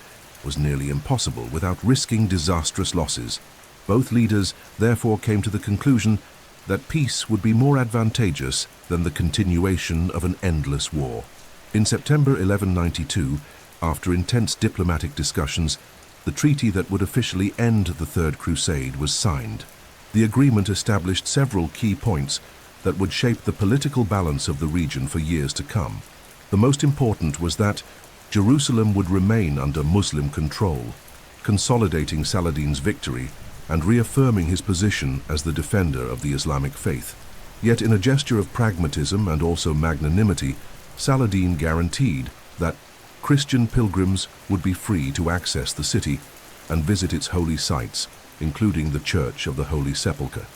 was nearly impossible without risking disastrous losses. Both leaders therefore came to the conclusion that peace would be more advantageous than the continuation of an endless war. In September 1192, after intense diplomatic discussions, the treaty that would officially end the Third Crusade was signed. The agreement established several key points that would shape the political balance of the region for years to come. The most important was that Jerusalem would remain under Muslim control, consolidating Saladin's victory and reaffirming his position as the defender of the Islamic faith. Yet in a gesture of pragmatism and also magnanimity, Saladin guaranteed that Christian pilgrims would be free to access the city and visit its holy sites, including the Church of the Holy Sepulchre.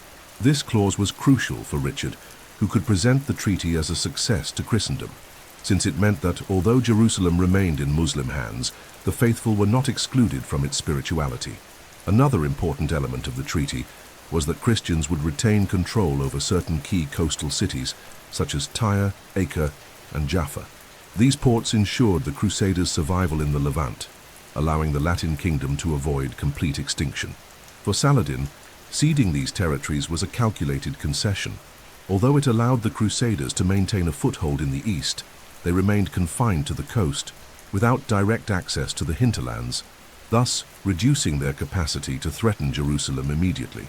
This clause was crucial for Richard, who could present the treaty as a success to Christendom. since it meant that although Jerusalem remained in Muslim hands, the faithful were not excluded from its spirituality. Another important element of the treaty was that Christians would retain control over certain key coastal cities, such as Tyre, Acre, and Jaffa. These ports ensured the Crusaders' survival in the Levant, allowing the Latin kingdom to avoid complete extinction. For Saladin, ceding these territories was a calculated concession. Although it allowed the Crusaders to maintain a foothold in the east, they remained confined to the coast, without direct access to the hinterlands, thus reducing their capacity to threaten Jerusalem immediately.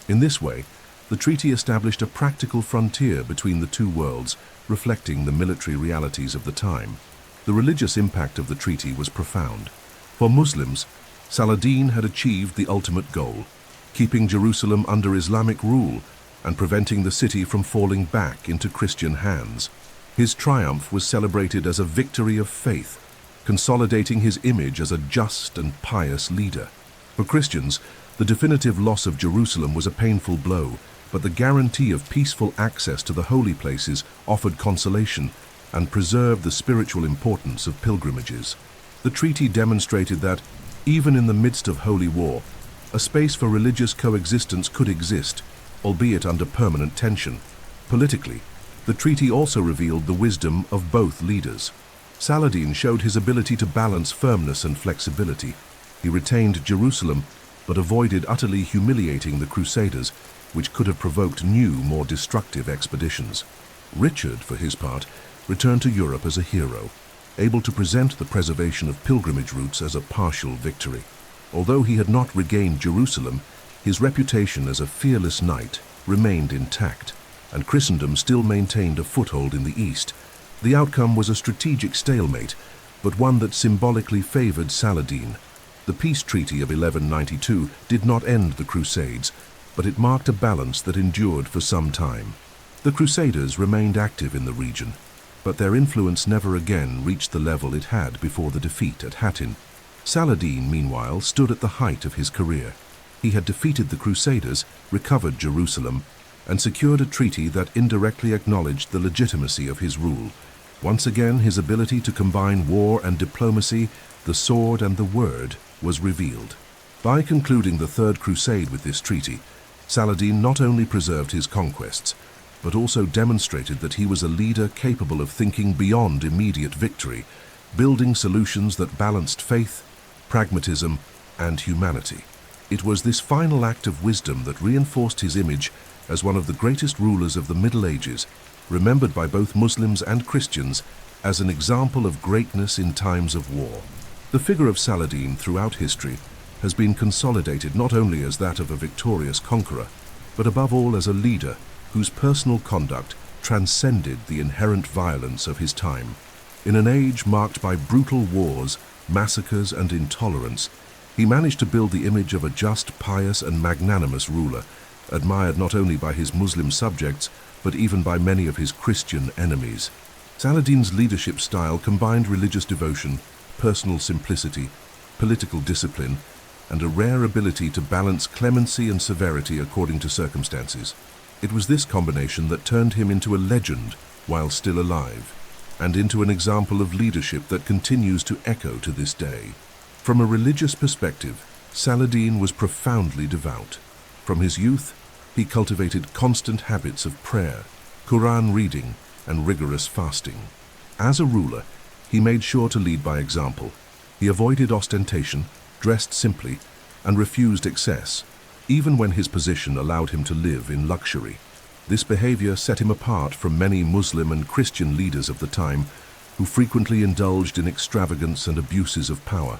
In this way, the treaty established a practical frontier between the two worlds, reflecting the military realities of the time. The religious impact of the treaty was profound. For Muslims, Saladin had achieved the ultimate goal, keeping Jerusalem under Islamic rule and preventing the city from falling back into Christian hands. His triumph was celebrated as a victory of faith, consolidating his image as a just and pious leader. For Christians, the definitive loss of Jerusalem was a painful blow, but the guarantee of peaceful access to the holy places offered consolation and preserved the spiritual importance of pilgrimages. The treaty demonstrated that, even in the midst of holy war, a space for religious coexistence could exist, albeit under permanent tension. Politically, the treaty also revealed the wisdom of both leaders. Saladin showed his ability to balance firmness and flexibility. He retained Jerusalem, but avoided utterly humiliating the Crusaders, which could have provoked new, more destructive expeditions. Richard, for his part, returned to Europe as a hero, able to present the preservation of pilgrimage routes as a partial victory. Although he had not regained Jerusalem, his reputation as a fearless knight remained intact, and Christendom still maintained a foothold in the East. The outcome was a strategic stalemate, but one that symbolically favored Saladin. The peace treaty of 1192 did not end the Crusades, but it marked a balance that endured for some time. The Crusaders remained active in the region, but their influence never again reached the level it had before the defeat at Hattin. Saladin, meanwhile, stood at the height of his career. He had defeated the Crusaders, recovered Jerusalem, and secured a treaty that indirectly acknowledged the legitimacy of his rule. Once again, his ability to combine war and diplomacy, the sword and the word, was revealed. By concluding the Third Crusade with this treaty, Saladin not only preserved his conquests, but also demonstrated that he was a leader capable of thinking beyond immediate victory, building solutions that balanced faith, pragmatism, and humanity. It was this final act of wisdom that reinforced his image as one of the greatest rulers of the Middle Ages, remembered by both Muslims and Christians as an example of greatness in times of war. The figure of Saladin throughout history has been consolidated not only as that of a victorious conqueror, but above all as a leader whose personal conduct transcended the inherent violence of his time. In an age marked by brutal wars, massacres, and intolerance, he managed to build the image of a just, pious, and magnanimous ruler, admired not only by his Muslim subjects, but even by many of his Christian enemies. Saladin's leadership style combined religious devotion, personal simplicity, political discipline, and a rare ability to balance clemency and severity according to circumstances. It was this combination that turned him into a legend while still alive, and into an example of leadership that continues to echo to this day. From a religious perspective, Saladin was profoundly devout. From his youth, he cultivated constant habits of prayer, Quran reading, and rigorous fasting. As a ruler, he made sure to lead by example. He avoided ostentation, dressed simply, and refused excess, even when his position allowed him to live in luxury. This behavior set him apart from many Muslim and Christian leaders of the time, who frequently indulged in extravagance and abuses of power.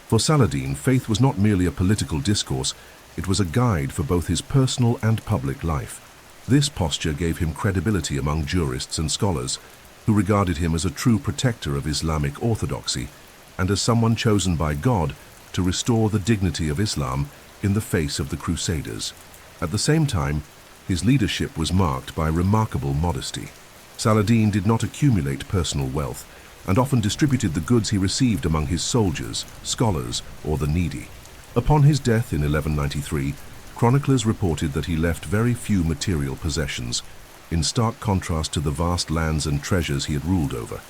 For Saladin, faith was not merely a political discourse, it was a guide for both his personal and public life. This posture gave him credibility among jurists and scholars, who regarded him as a true protector of Islamic orthodoxy, and as someone chosen by God to restore the dignity of Islam in the face of the Crusaders. At the same time, his leadership was marked by remarkable modesty. Saladin did not accumulate personal wealth, and often distributed the goods he received among his soldiers, scholars, or the needy. Upon his death in 1193, chroniclers reported that he left very few material possessions, in stark contrast to the vast lands and treasures he had ruled over.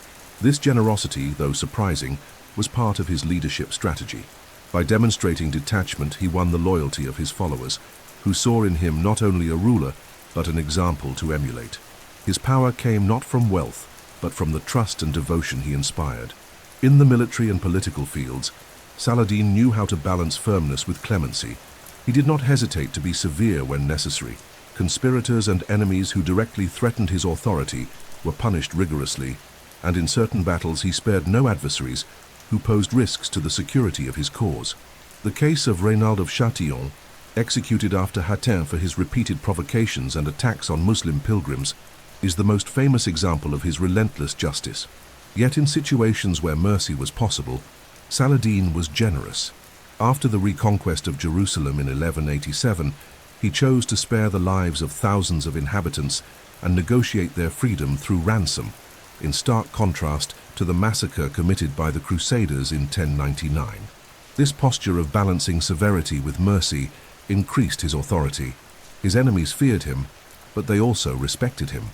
This generosity, though surprising, was part of his leadership strategy. By demonstrating detachment, he won the loyalty of his followers, who saw in him not only a ruler, but an example to emulate. His power came not from wealth, but from the trust and devotion he inspired. In the military and political fields, Saladin knew how to balance firmness with clemency. He did not hesitate to be severe when necessary. Conspirators and enemies who directly threatened his authority were punished rigorously, and in certain battles he spared no adversaries who posed risks to the security of his cause. The case of Reynald of Châtillon, executed after Hattin for his repeated provocations and attacks on Muslim pilgrims, is the most famous example of his relentless justice. Yet in situations where mercy was possible, Saladin was generous. After the reconquest of Jerusalem in 1187, he chose to spare the lives of thousands of inhabitants and negotiate their freedom through ransom, in stark contrast to the massacre committed by the Crusaders in 1099. This posture of balancing severity with mercy increased his authority. His enemies feared him, but they also respected him.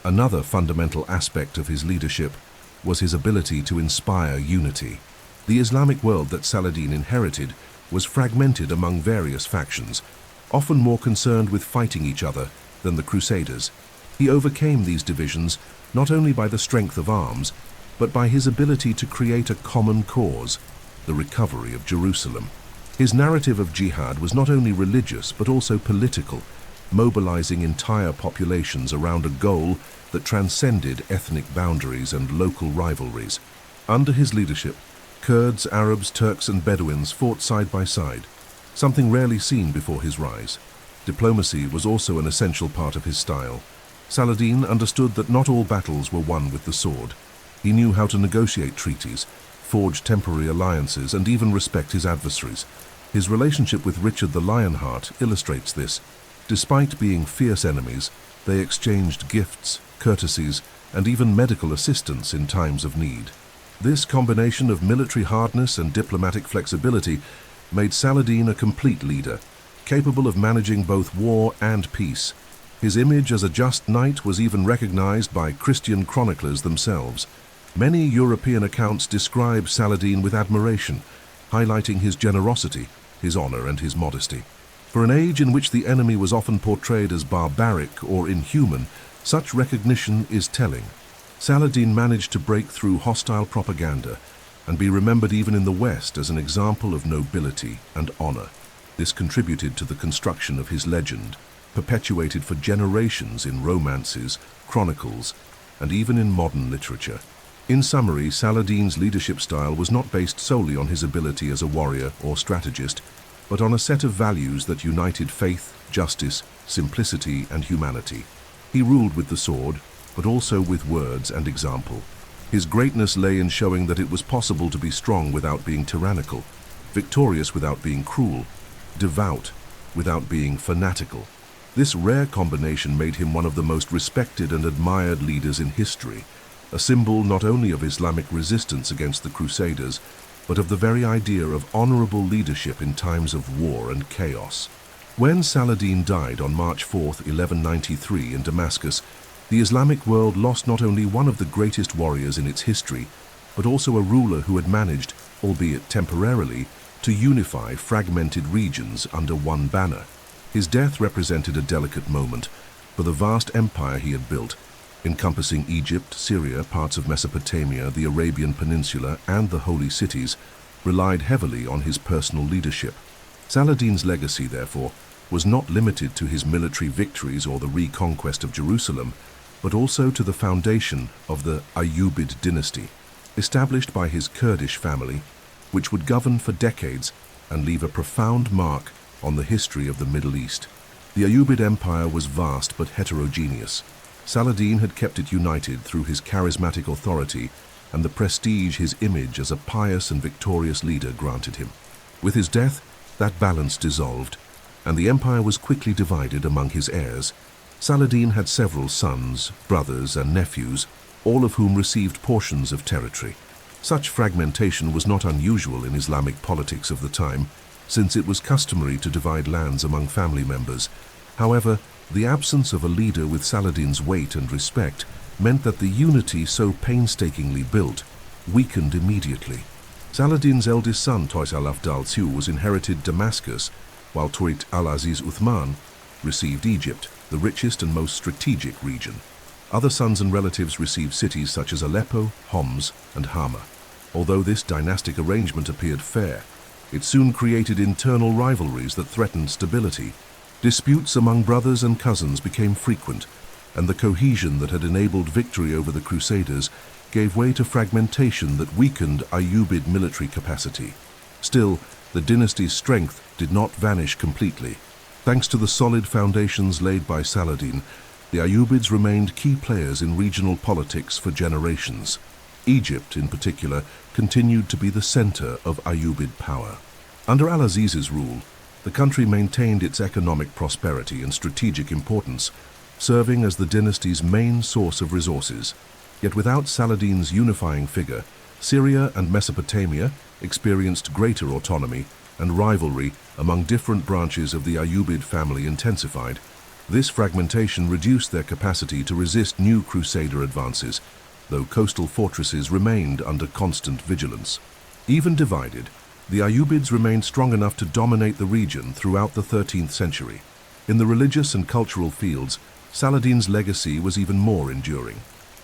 Another fundamental aspect of his leadership was his ability to inspire unity. The Islamic world that Saladin inherited was fragmented among various factions, often more concerned with fighting each other than the Crusaders. He overcame these divisions not only by the strength of arms, but by his ability to create a common cause, the recovery of Jerusalem. His narrative of jihad was not only religious but also political, mobilizing entire populations around a goal that transcended ethnic boundaries and local rivalries. Under his leadership, Kurds, Arabs, Turks and Bedouins fought side by side, something rarely seen before his rise. Diplomacy was also an essential part of his style. Saladin understood that not all battles were won with the sword. He knew how to negotiate treaties, forge temporary alliances, and even respect his adversaries. His relationship with Richard the Lionheart illustrates this. Despite being fierce enemies, they exchanged gifts, courtesies, and even medical assistance in times of need. This combination of military hardness and diplomatic flexibility made Saladin a complete leader, capable of managing both war and peace. His image as a just knight was even recognized by Christian chroniclers themselves. Many European accounts describe Saladin with admiration, highlighting his generosity, his honor, and his modesty. For an age in which the enemy was often portrayed as barbaric or inhuman, such recognition is telling. Saladin managed to break through hostile propaganda and be remembered even in the West as an example of nobility and honor. This contributed to the construction of his legend, perpetuated for generations in romances, chronicles, and even in modern literature. In summary, Saladin's leadership style was not based solely on his ability as a warrior or strategist, but on a set of values that united faith, justice, simplicity, and humanity. He ruled with the sword, but also with words and example. His greatness lay in showing that it was possible to be strong without being tyrannical, victorious without being cruel, devout without being fanatical. This rare combination made him one of the most respected and admired leaders in history, a symbol not only of Islamic resistance against the Crusaders, but of the very idea of honorable leadership in times of war and chaos. When Saladin died on March 4, 1193 in Damascus, the Islamic world lost not only one of the greatest warriors in its history, but also a ruler who had managed, albeit temporarily, to unify fragmented regions under one banner. His death represented a delicate moment, for the vast empire he had built, encompassing Egypt, Syria, parts of Mesopotamia, the Arabian Peninsula, and the Holy Cities, relied heavily on his personal leadership. Saladin's legacy, therefore, was not limited to his military victories or the reconquest of Jerusalem, but also to the foundation of the Ayyubid dynasty, established by his Kurdish family, which would govern for decades and leave a profound mark on the history of the Middle East. The Ayyubid Empire was vast but heterogeneous. Saladin had kept it united through his charismatic authority and the prestige his image as a pious and victorious leader granted him. With his death, that balance dissolved, and the empire was quickly divided among his heirs. Saladin had several sons, brothers, and nephews, all of whom received portions of territory. Such fragmentation was not unusual in Islamic politics of the time, since it was customary to divide lands among family members. However, the absence of a leader with Saladin's weight and respect meant that the unity so painstakingly built weakened immediately. Saladin's eldest son, Tois al-Afdal II, inherited Damascus, while Tuit al-Aziz Uthman received Egypt, the richest and most strategic region. Other sons and relatives received cities such as Aleppo, Homs, and Hama. Although this dynastic arrangement appeared fair, it soon created internal rivalries that threatened stability. Disputes among brothers and cousins became frequent, and the cohesion that had enabled victory over the Crusaders gave way to fragmentation that weakened Ayyubid military capacity. Still, the dynasty's strength did not vanish completely. Thanks to the solid foundations laid by Saladin, the Ayyubids remained key players in regional politics for generations. Egypt, in particular, continued to be the center of Ayyubid power. Under al-Aziz's rule, the country maintained its economic prosperity and strategic importance, serving as the dynasty's main source of resources. Yet without Saladin's unifying figure, Syria and Mesopotamia experienced greater autonomy, and rivalry among different branches of the Ayyubid family intensified. This fragmentation reduced their capacity to resist new Crusader advances, though coastal fortresses remained under constant vigilance. Even divided, the Ayyubids remained strong enough to dominate the region throughout the 13th century. In the religious and cultural fields, Saladin's legacy was even more enduring.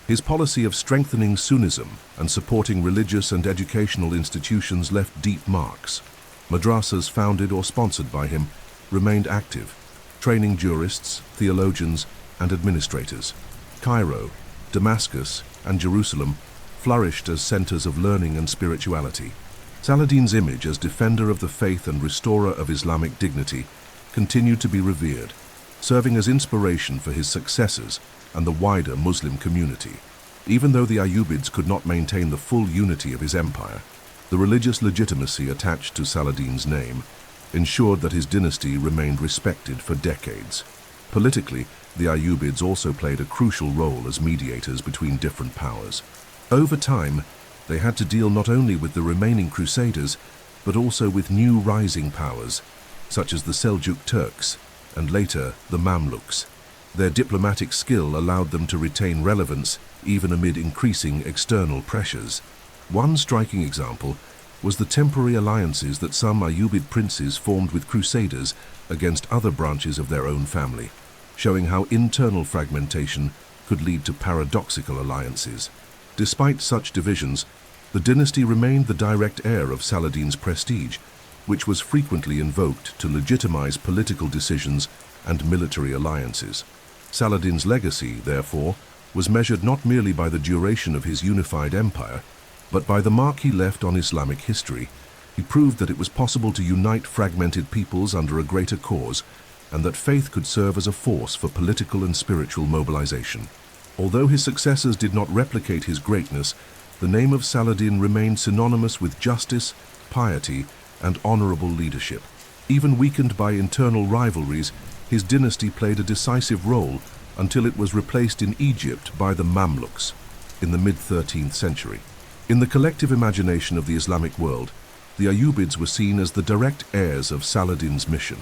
His policy of strengthening Sunnism and supporting religious and educational institutions left deep marks. Madrasas founded or sponsored by him remained active, training jurists, theologians, and administrators. Cairo, Damascus, and Jerusalem flourished as centers of learning and spirituality. Saladin's image as defender of the faith and restorer of Islamic dignity continued to be revered, serving as inspiration for his successors and the wider Muslim community. Even though the Ayyubids could not maintain the full unity of his empire, the religious legitimacy attached to Saladin's name ensured that his dynasty remained respected for decades. Politically, the Ayyubids also played a crucial role as mediators between different powers. Over time, they had to deal not only with the remaining Crusaders, but also with new rising powers, such as the Seljuk Turks and later the Mamluks. Their diplomatic skill allowed them to retain relevance even amid increasing external pressures. One striking example was the temporary alliances that some Ayyubid princes formed with Crusaders against other branches of their own family, showing how internal fragmentation could lead to paradoxical alliances. Despite such divisions, the dynasty remained the direct heir of Saladin's prestige, which was frequently invoked to legitimize political decisions and military alliances. Saladin's legacy, therefore, was measured not merely by the duration of his unified empire, but by the mark he left on Islamic history. He proved that it was possible to unite fragmented peoples under a greater cause, and that faith could serve as a force for political and spiritual mobilization. Although his successors did not replicate his greatness, the name of Saladin remained synonymous with justice, piety, and honorable leadership. Even weakened by internal rivalries, his dynasty played a decisive role until it was replaced in Egypt by the Mamluks in the mid-13th century. In the collective imagination of the Islamic world, the Ayyubids were seen as the direct heirs of Saladin's mission.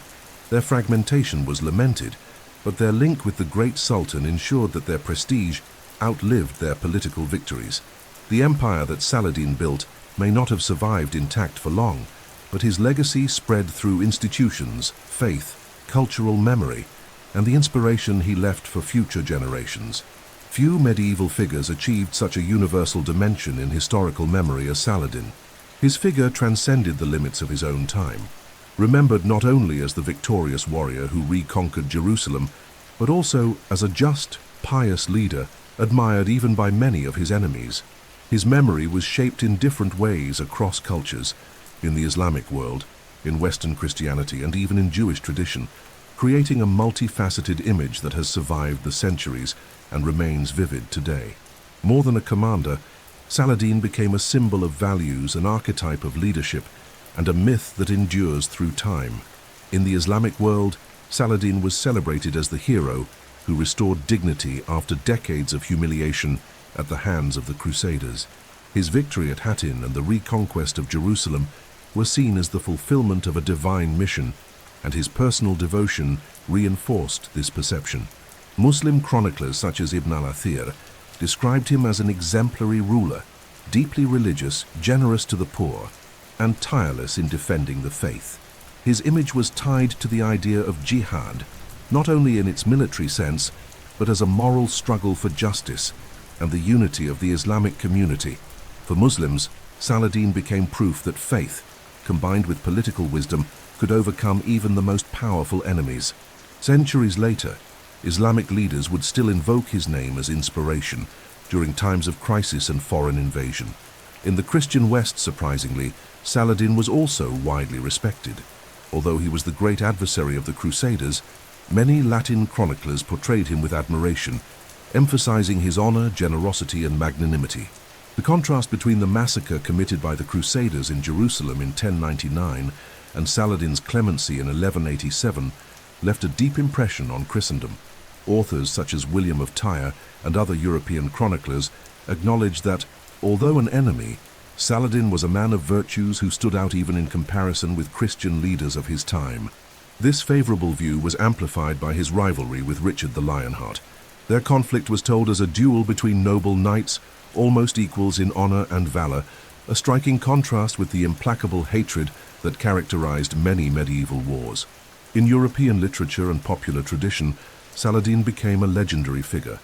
Their fragmentation was lamented, but their link with the great sultan ensured that their prestige outlived their political victories. The empire that Saladin built may not have survived intact for long, but his legacy spread through institutions, faith, cultural memory, and the inspiration he left for future generations. Few medieval figures achieved such a universal dimension in historical memory as Saladin. His figure transcended the limits of his own time, remembered not only as the victorious warrior who reconquered Jerusalem, but also as a just, pious leader, admired even by many of his enemies. His memory was shaped in different ways across cultures, in the Islamic world, in Western Christianity, and even in Jewish tradition, creating a multifaceted image that has survived the centuries and remains vivid today. More than a commander, Saladin became a symbol of values, an archetype of leadership, and a myth that endures through time. In the Islamic world, Saladin was celebrated as the hero who restored dignity after decades of humiliation at the hands of the Crusaders. His victory at Hattin and the reconquest of Jerusalem were seen as the fulfillment of a divine mission, and his personal devotion reinforced this perception. Muslim chroniclers such as Ibn al-Athir described him as an exemplary ruler, deeply religious, generous to the poor, and tireless in defending the faith. His image was tied to the idea of jihad, not only in its military sense, but as a moral struggle for justice and the unity of the Islamic community. For Muslims, Saladin became proof that faith, combined with political wisdom, could overcome even the most powerful enemies. Centuries later, Islamic leaders would still invoke his name as inspiration during times of crisis and foreign invasion. In the Christian West, surprisingly, Saladin was also widely respected. Although he was the great adversary of the Crusaders, many Latin chroniclers portrayed him with admiration, emphasizing his honor, generosity, and magnanimity. The contrast between the massacre committed by the Crusaders in Jerusalem in 1099 and Saladin's clemency in 1187 left a deep impression on Christendom. Authors such as William of Tyre and other European chroniclers acknowledged that, although an enemy, Saladin was a man of virtues who stood out even in comparison with Christian leaders of his time. This favorable view was amplified by his rivalry with Richard the Lionheart. Their conflict was told as a duel between noble knights, almost equals in honor and valor, a striking contrast with the implacable hatred that characterized many medieval wars. In European literature and popular tradition, Saladin became a legendary figure.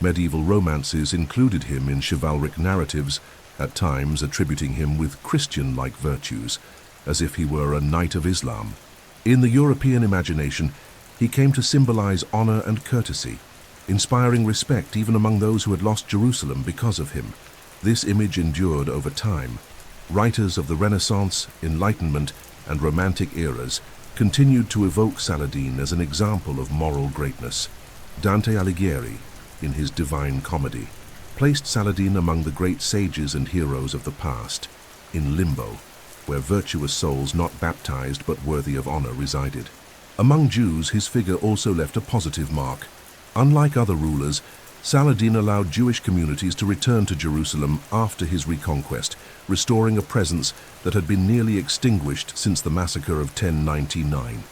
Medieval romances included him in chivalric narratives, at times attributing him with Christian-like virtues, as if he were a knight of Islam. In the European imagination, he came to symbolize honor and courtesy, inspiring respect even among those who had lost Jerusalem because of him. This image endured over time. Writers of the Renaissance, Enlightenment, and Romantic eras continued to evoke Saladin as an example of moral greatness. Dante Alighieri, in his Divine Comedy, placed Saladin among the great sages and heroes of the past, in limbo, where virtuous souls not baptized but worthy of honor resided. Among Jews, his figure also left a positive mark. Unlike other rulers, Saladin allowed Jewish communities to return to Jerusalem after his reconquest, restoring a presence that had been nearly extinguished since the massacre of 1099.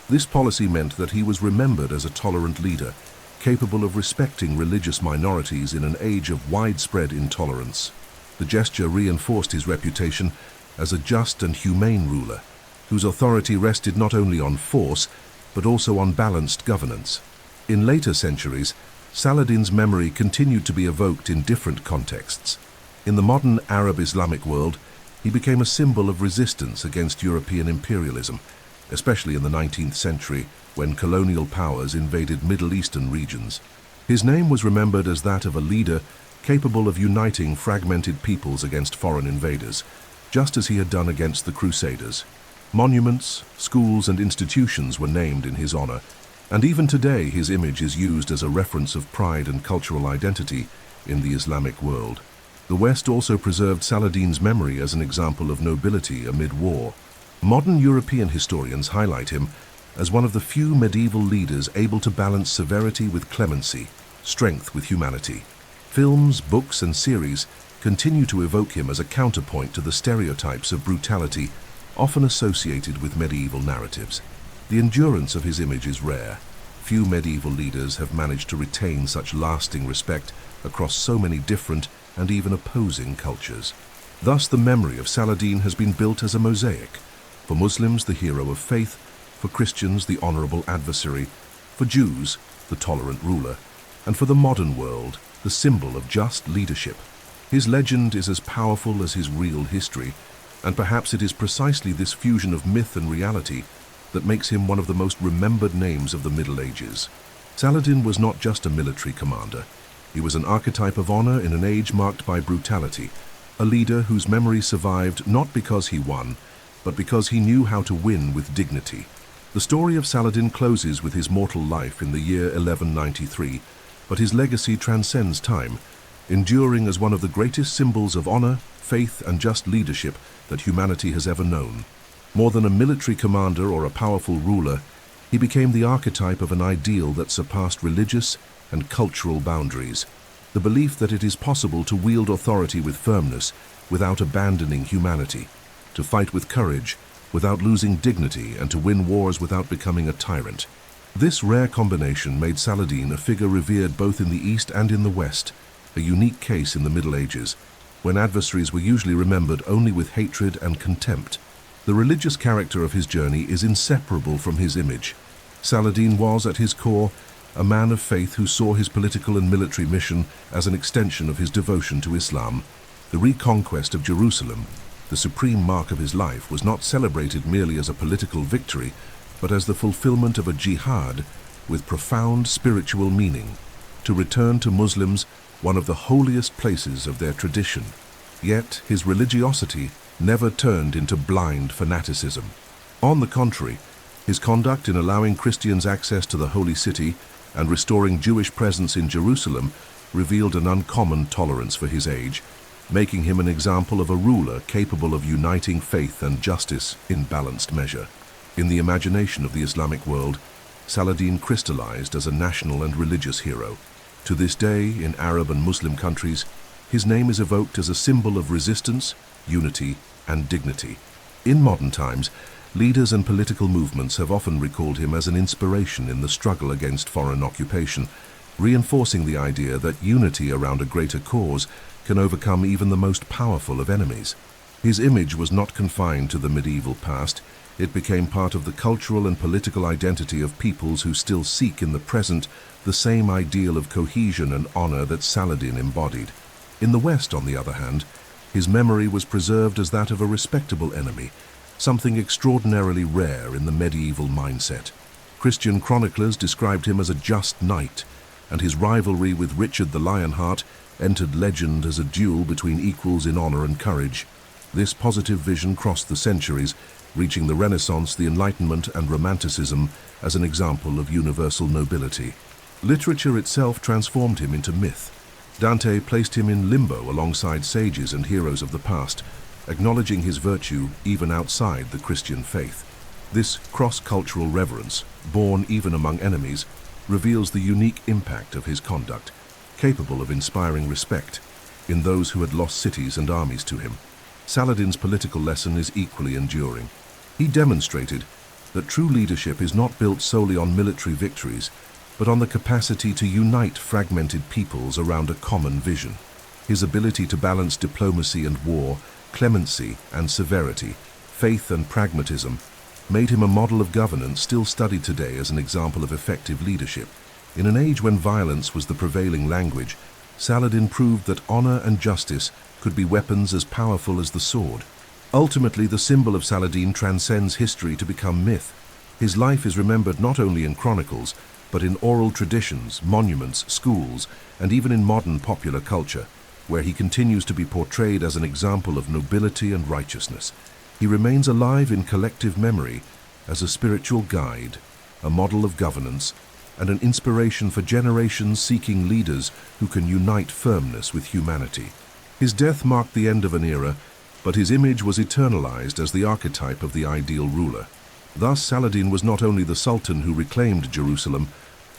This policy meant that he was remembered as a tolerant leader, capable of respecting religious minorities in an age of widespread intolerance. The gesture reinforced his reputation as a just and humane ruler, whose authority rested not only on force, but also on balanced governance. In later centuries, Saladin's memory continued to be evoked in different contexts. In the modern Arab-Islamic world, he became a symbol of resistance against European imperialism, especially in the 19th century, when colonial powers invaded Middle Eastern regions. His name was remembered as that of a leader capable of uniting fragmented peoples against foreign invaders, just as he had done against the Crusaders. Monuments, schools, and institutions were named in his honor, and even today his image is used as a reference of pride and cultural identity in the Islamic world. The West also preserved Saladin's memory as an example of nobility amid war. Modern European historians highlight him as one of the few medieval leaders able to balance severity with clemency, strength with humanity. Films, books, and series continue to evoke him as a counterpoint to the stereotypes of brutality often associated with medieval narratives. The endurance of his image is rare. Few medieval leaders have managed to retain such lasting respect across so many different and even opposing cultures. Thus, the memory of Saladin has been built as a mosaic. For Muslims, the hero of faith; for Christians, the honorable adversary; for Jews, the tolerant ruler; and for the modern world, the symbol of just leadership. His legend is as powerful as his real history, and perhaps it is precisely this fusion of myth and reality that makes him one of the most remembered names of the Middle Ages. Saladin was not just a military commander. He was an archetype of honor in an age marked by brutality, a leader whose memory survived not because he won, but because he knew how to win with dignity. The story of Saladin closes with his mortal life in the year 1193, but his legacy transcends time, enduring as one of the greatest symbols of honor, faith, and just leadership that humanity has ever known. More than a military commander or a powerful ruler, he became the archetype of an ideal that surpassed religious and cultural boundaries, the belief that it is possible to wield authority with firmness without abandoning humanity, to fight with courage without losing dignity, and to win wars without becoming a tyrant. This rare combination made Saladin a figure revered both in the East and in the West, a unique case in the Middle Ages, when adversaries were usually remembered only with hatred and contempt. The religious character of his journey is inseparable from his image. Saladin was, at his core, a man of faith who saw his political and military mission as an extension of his devotion to Islam. The reconquest of Jerusalem, the supreme mark of his life, was not celebrated merely as a political victory, but as the fulfillment of a jihad with profound spiritual meaning, to return to Muslims one of the holiest places of their tradition. Yet his religiosity never turned into blind fanaticism. On the contrary, his conduct in allowing Christians access to the Holy City and restoring Jewish presence in Jerusalem revealed an uncommon tolerance for his age, making him an example of a ruler capable of uniting faith and justice in balanced measure. In the imagination of the Islamic world, Saladin crystallized as a national and religious hero. To this day, in Arab and Muslim countries, his name is evoked as a symbol of resistance, unity, and dignity. In modern times, leaders and political movements have often recalled him as an inspiration in the struggle against foreign occupation, reinforcing the idea that unity around a greater cause can overcome even the most powerful of enemies. His image was not confined to the medieval past. It became part of the cultural and political identity of peoples who still seek in the present the same ideal of cohesion and honor that Saladin embodied. In the West, on the other hand, his memory was preserved as that of a respectable enemy, something extraordinarily rare in the medieval mindset. Christian chroniclers described him as a just knight, and his rivalry with Richard the Lionheart entered legend as a duel between equals in honor and courage. This positive vision crossed the centuries, reaching the Renaissance, the Enlightenment, and Romanticism as an example of universal nobility. Literature itself transformed him into myth. Dante placed him in limbo alongside sages and heroes of the past, acknowledging his virtue even outside the Christian faith. This cross-cultural reverence, born even among enemies, reveals the unique impact of his conduct, capable of inspiring respect in those who had lost cities and armies to him. Saladin's political lesson is equally enduring. He demonstrated that true leadership is not built solely on military victories, but on the capacity to unite fragmented peoples around a common vision. His ability to balance diplomacy and war, clemency and severity, faith and pragmatism, made him a model of governance still studied today as an example of effective leadership. In an age when violence was the prevailing language, Saladin proved that honor and justice could be weapons as powerful as the sword. Ultimately, the symbol of Saladin transcends history to become myth. His life is remembered not only in chronicles, but in oral traditions, monuments, schools, and even in modern popular culture, where he continues to be portrayed as an example of nobility and righteousness. He remains alive in collective memory as a spiritual guide, a model of governance, and an inspiration for generations seeking leaders who can unite firmness with humanity. His death marked the end of an era, but his image was eternalized as the archetype of the ideal ruler. Thus, Saladin was not only the sultan who reclaimed Jerusalem,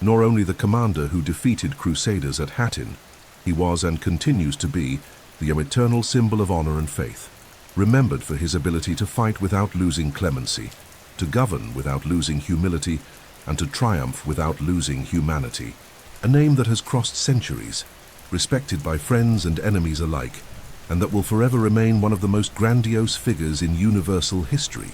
nor only the commander who defeated Crusaders at Hattin. He was and continues to be the eternal symbol of honor and faith, remembered for his ability to fight without losing clemency, to govern without losing humility, and to triumph without losing humanity. A name that has crossed centuries, respected by friends and enemies alike, and that will forever remain one of the most grandiose figures in universal history.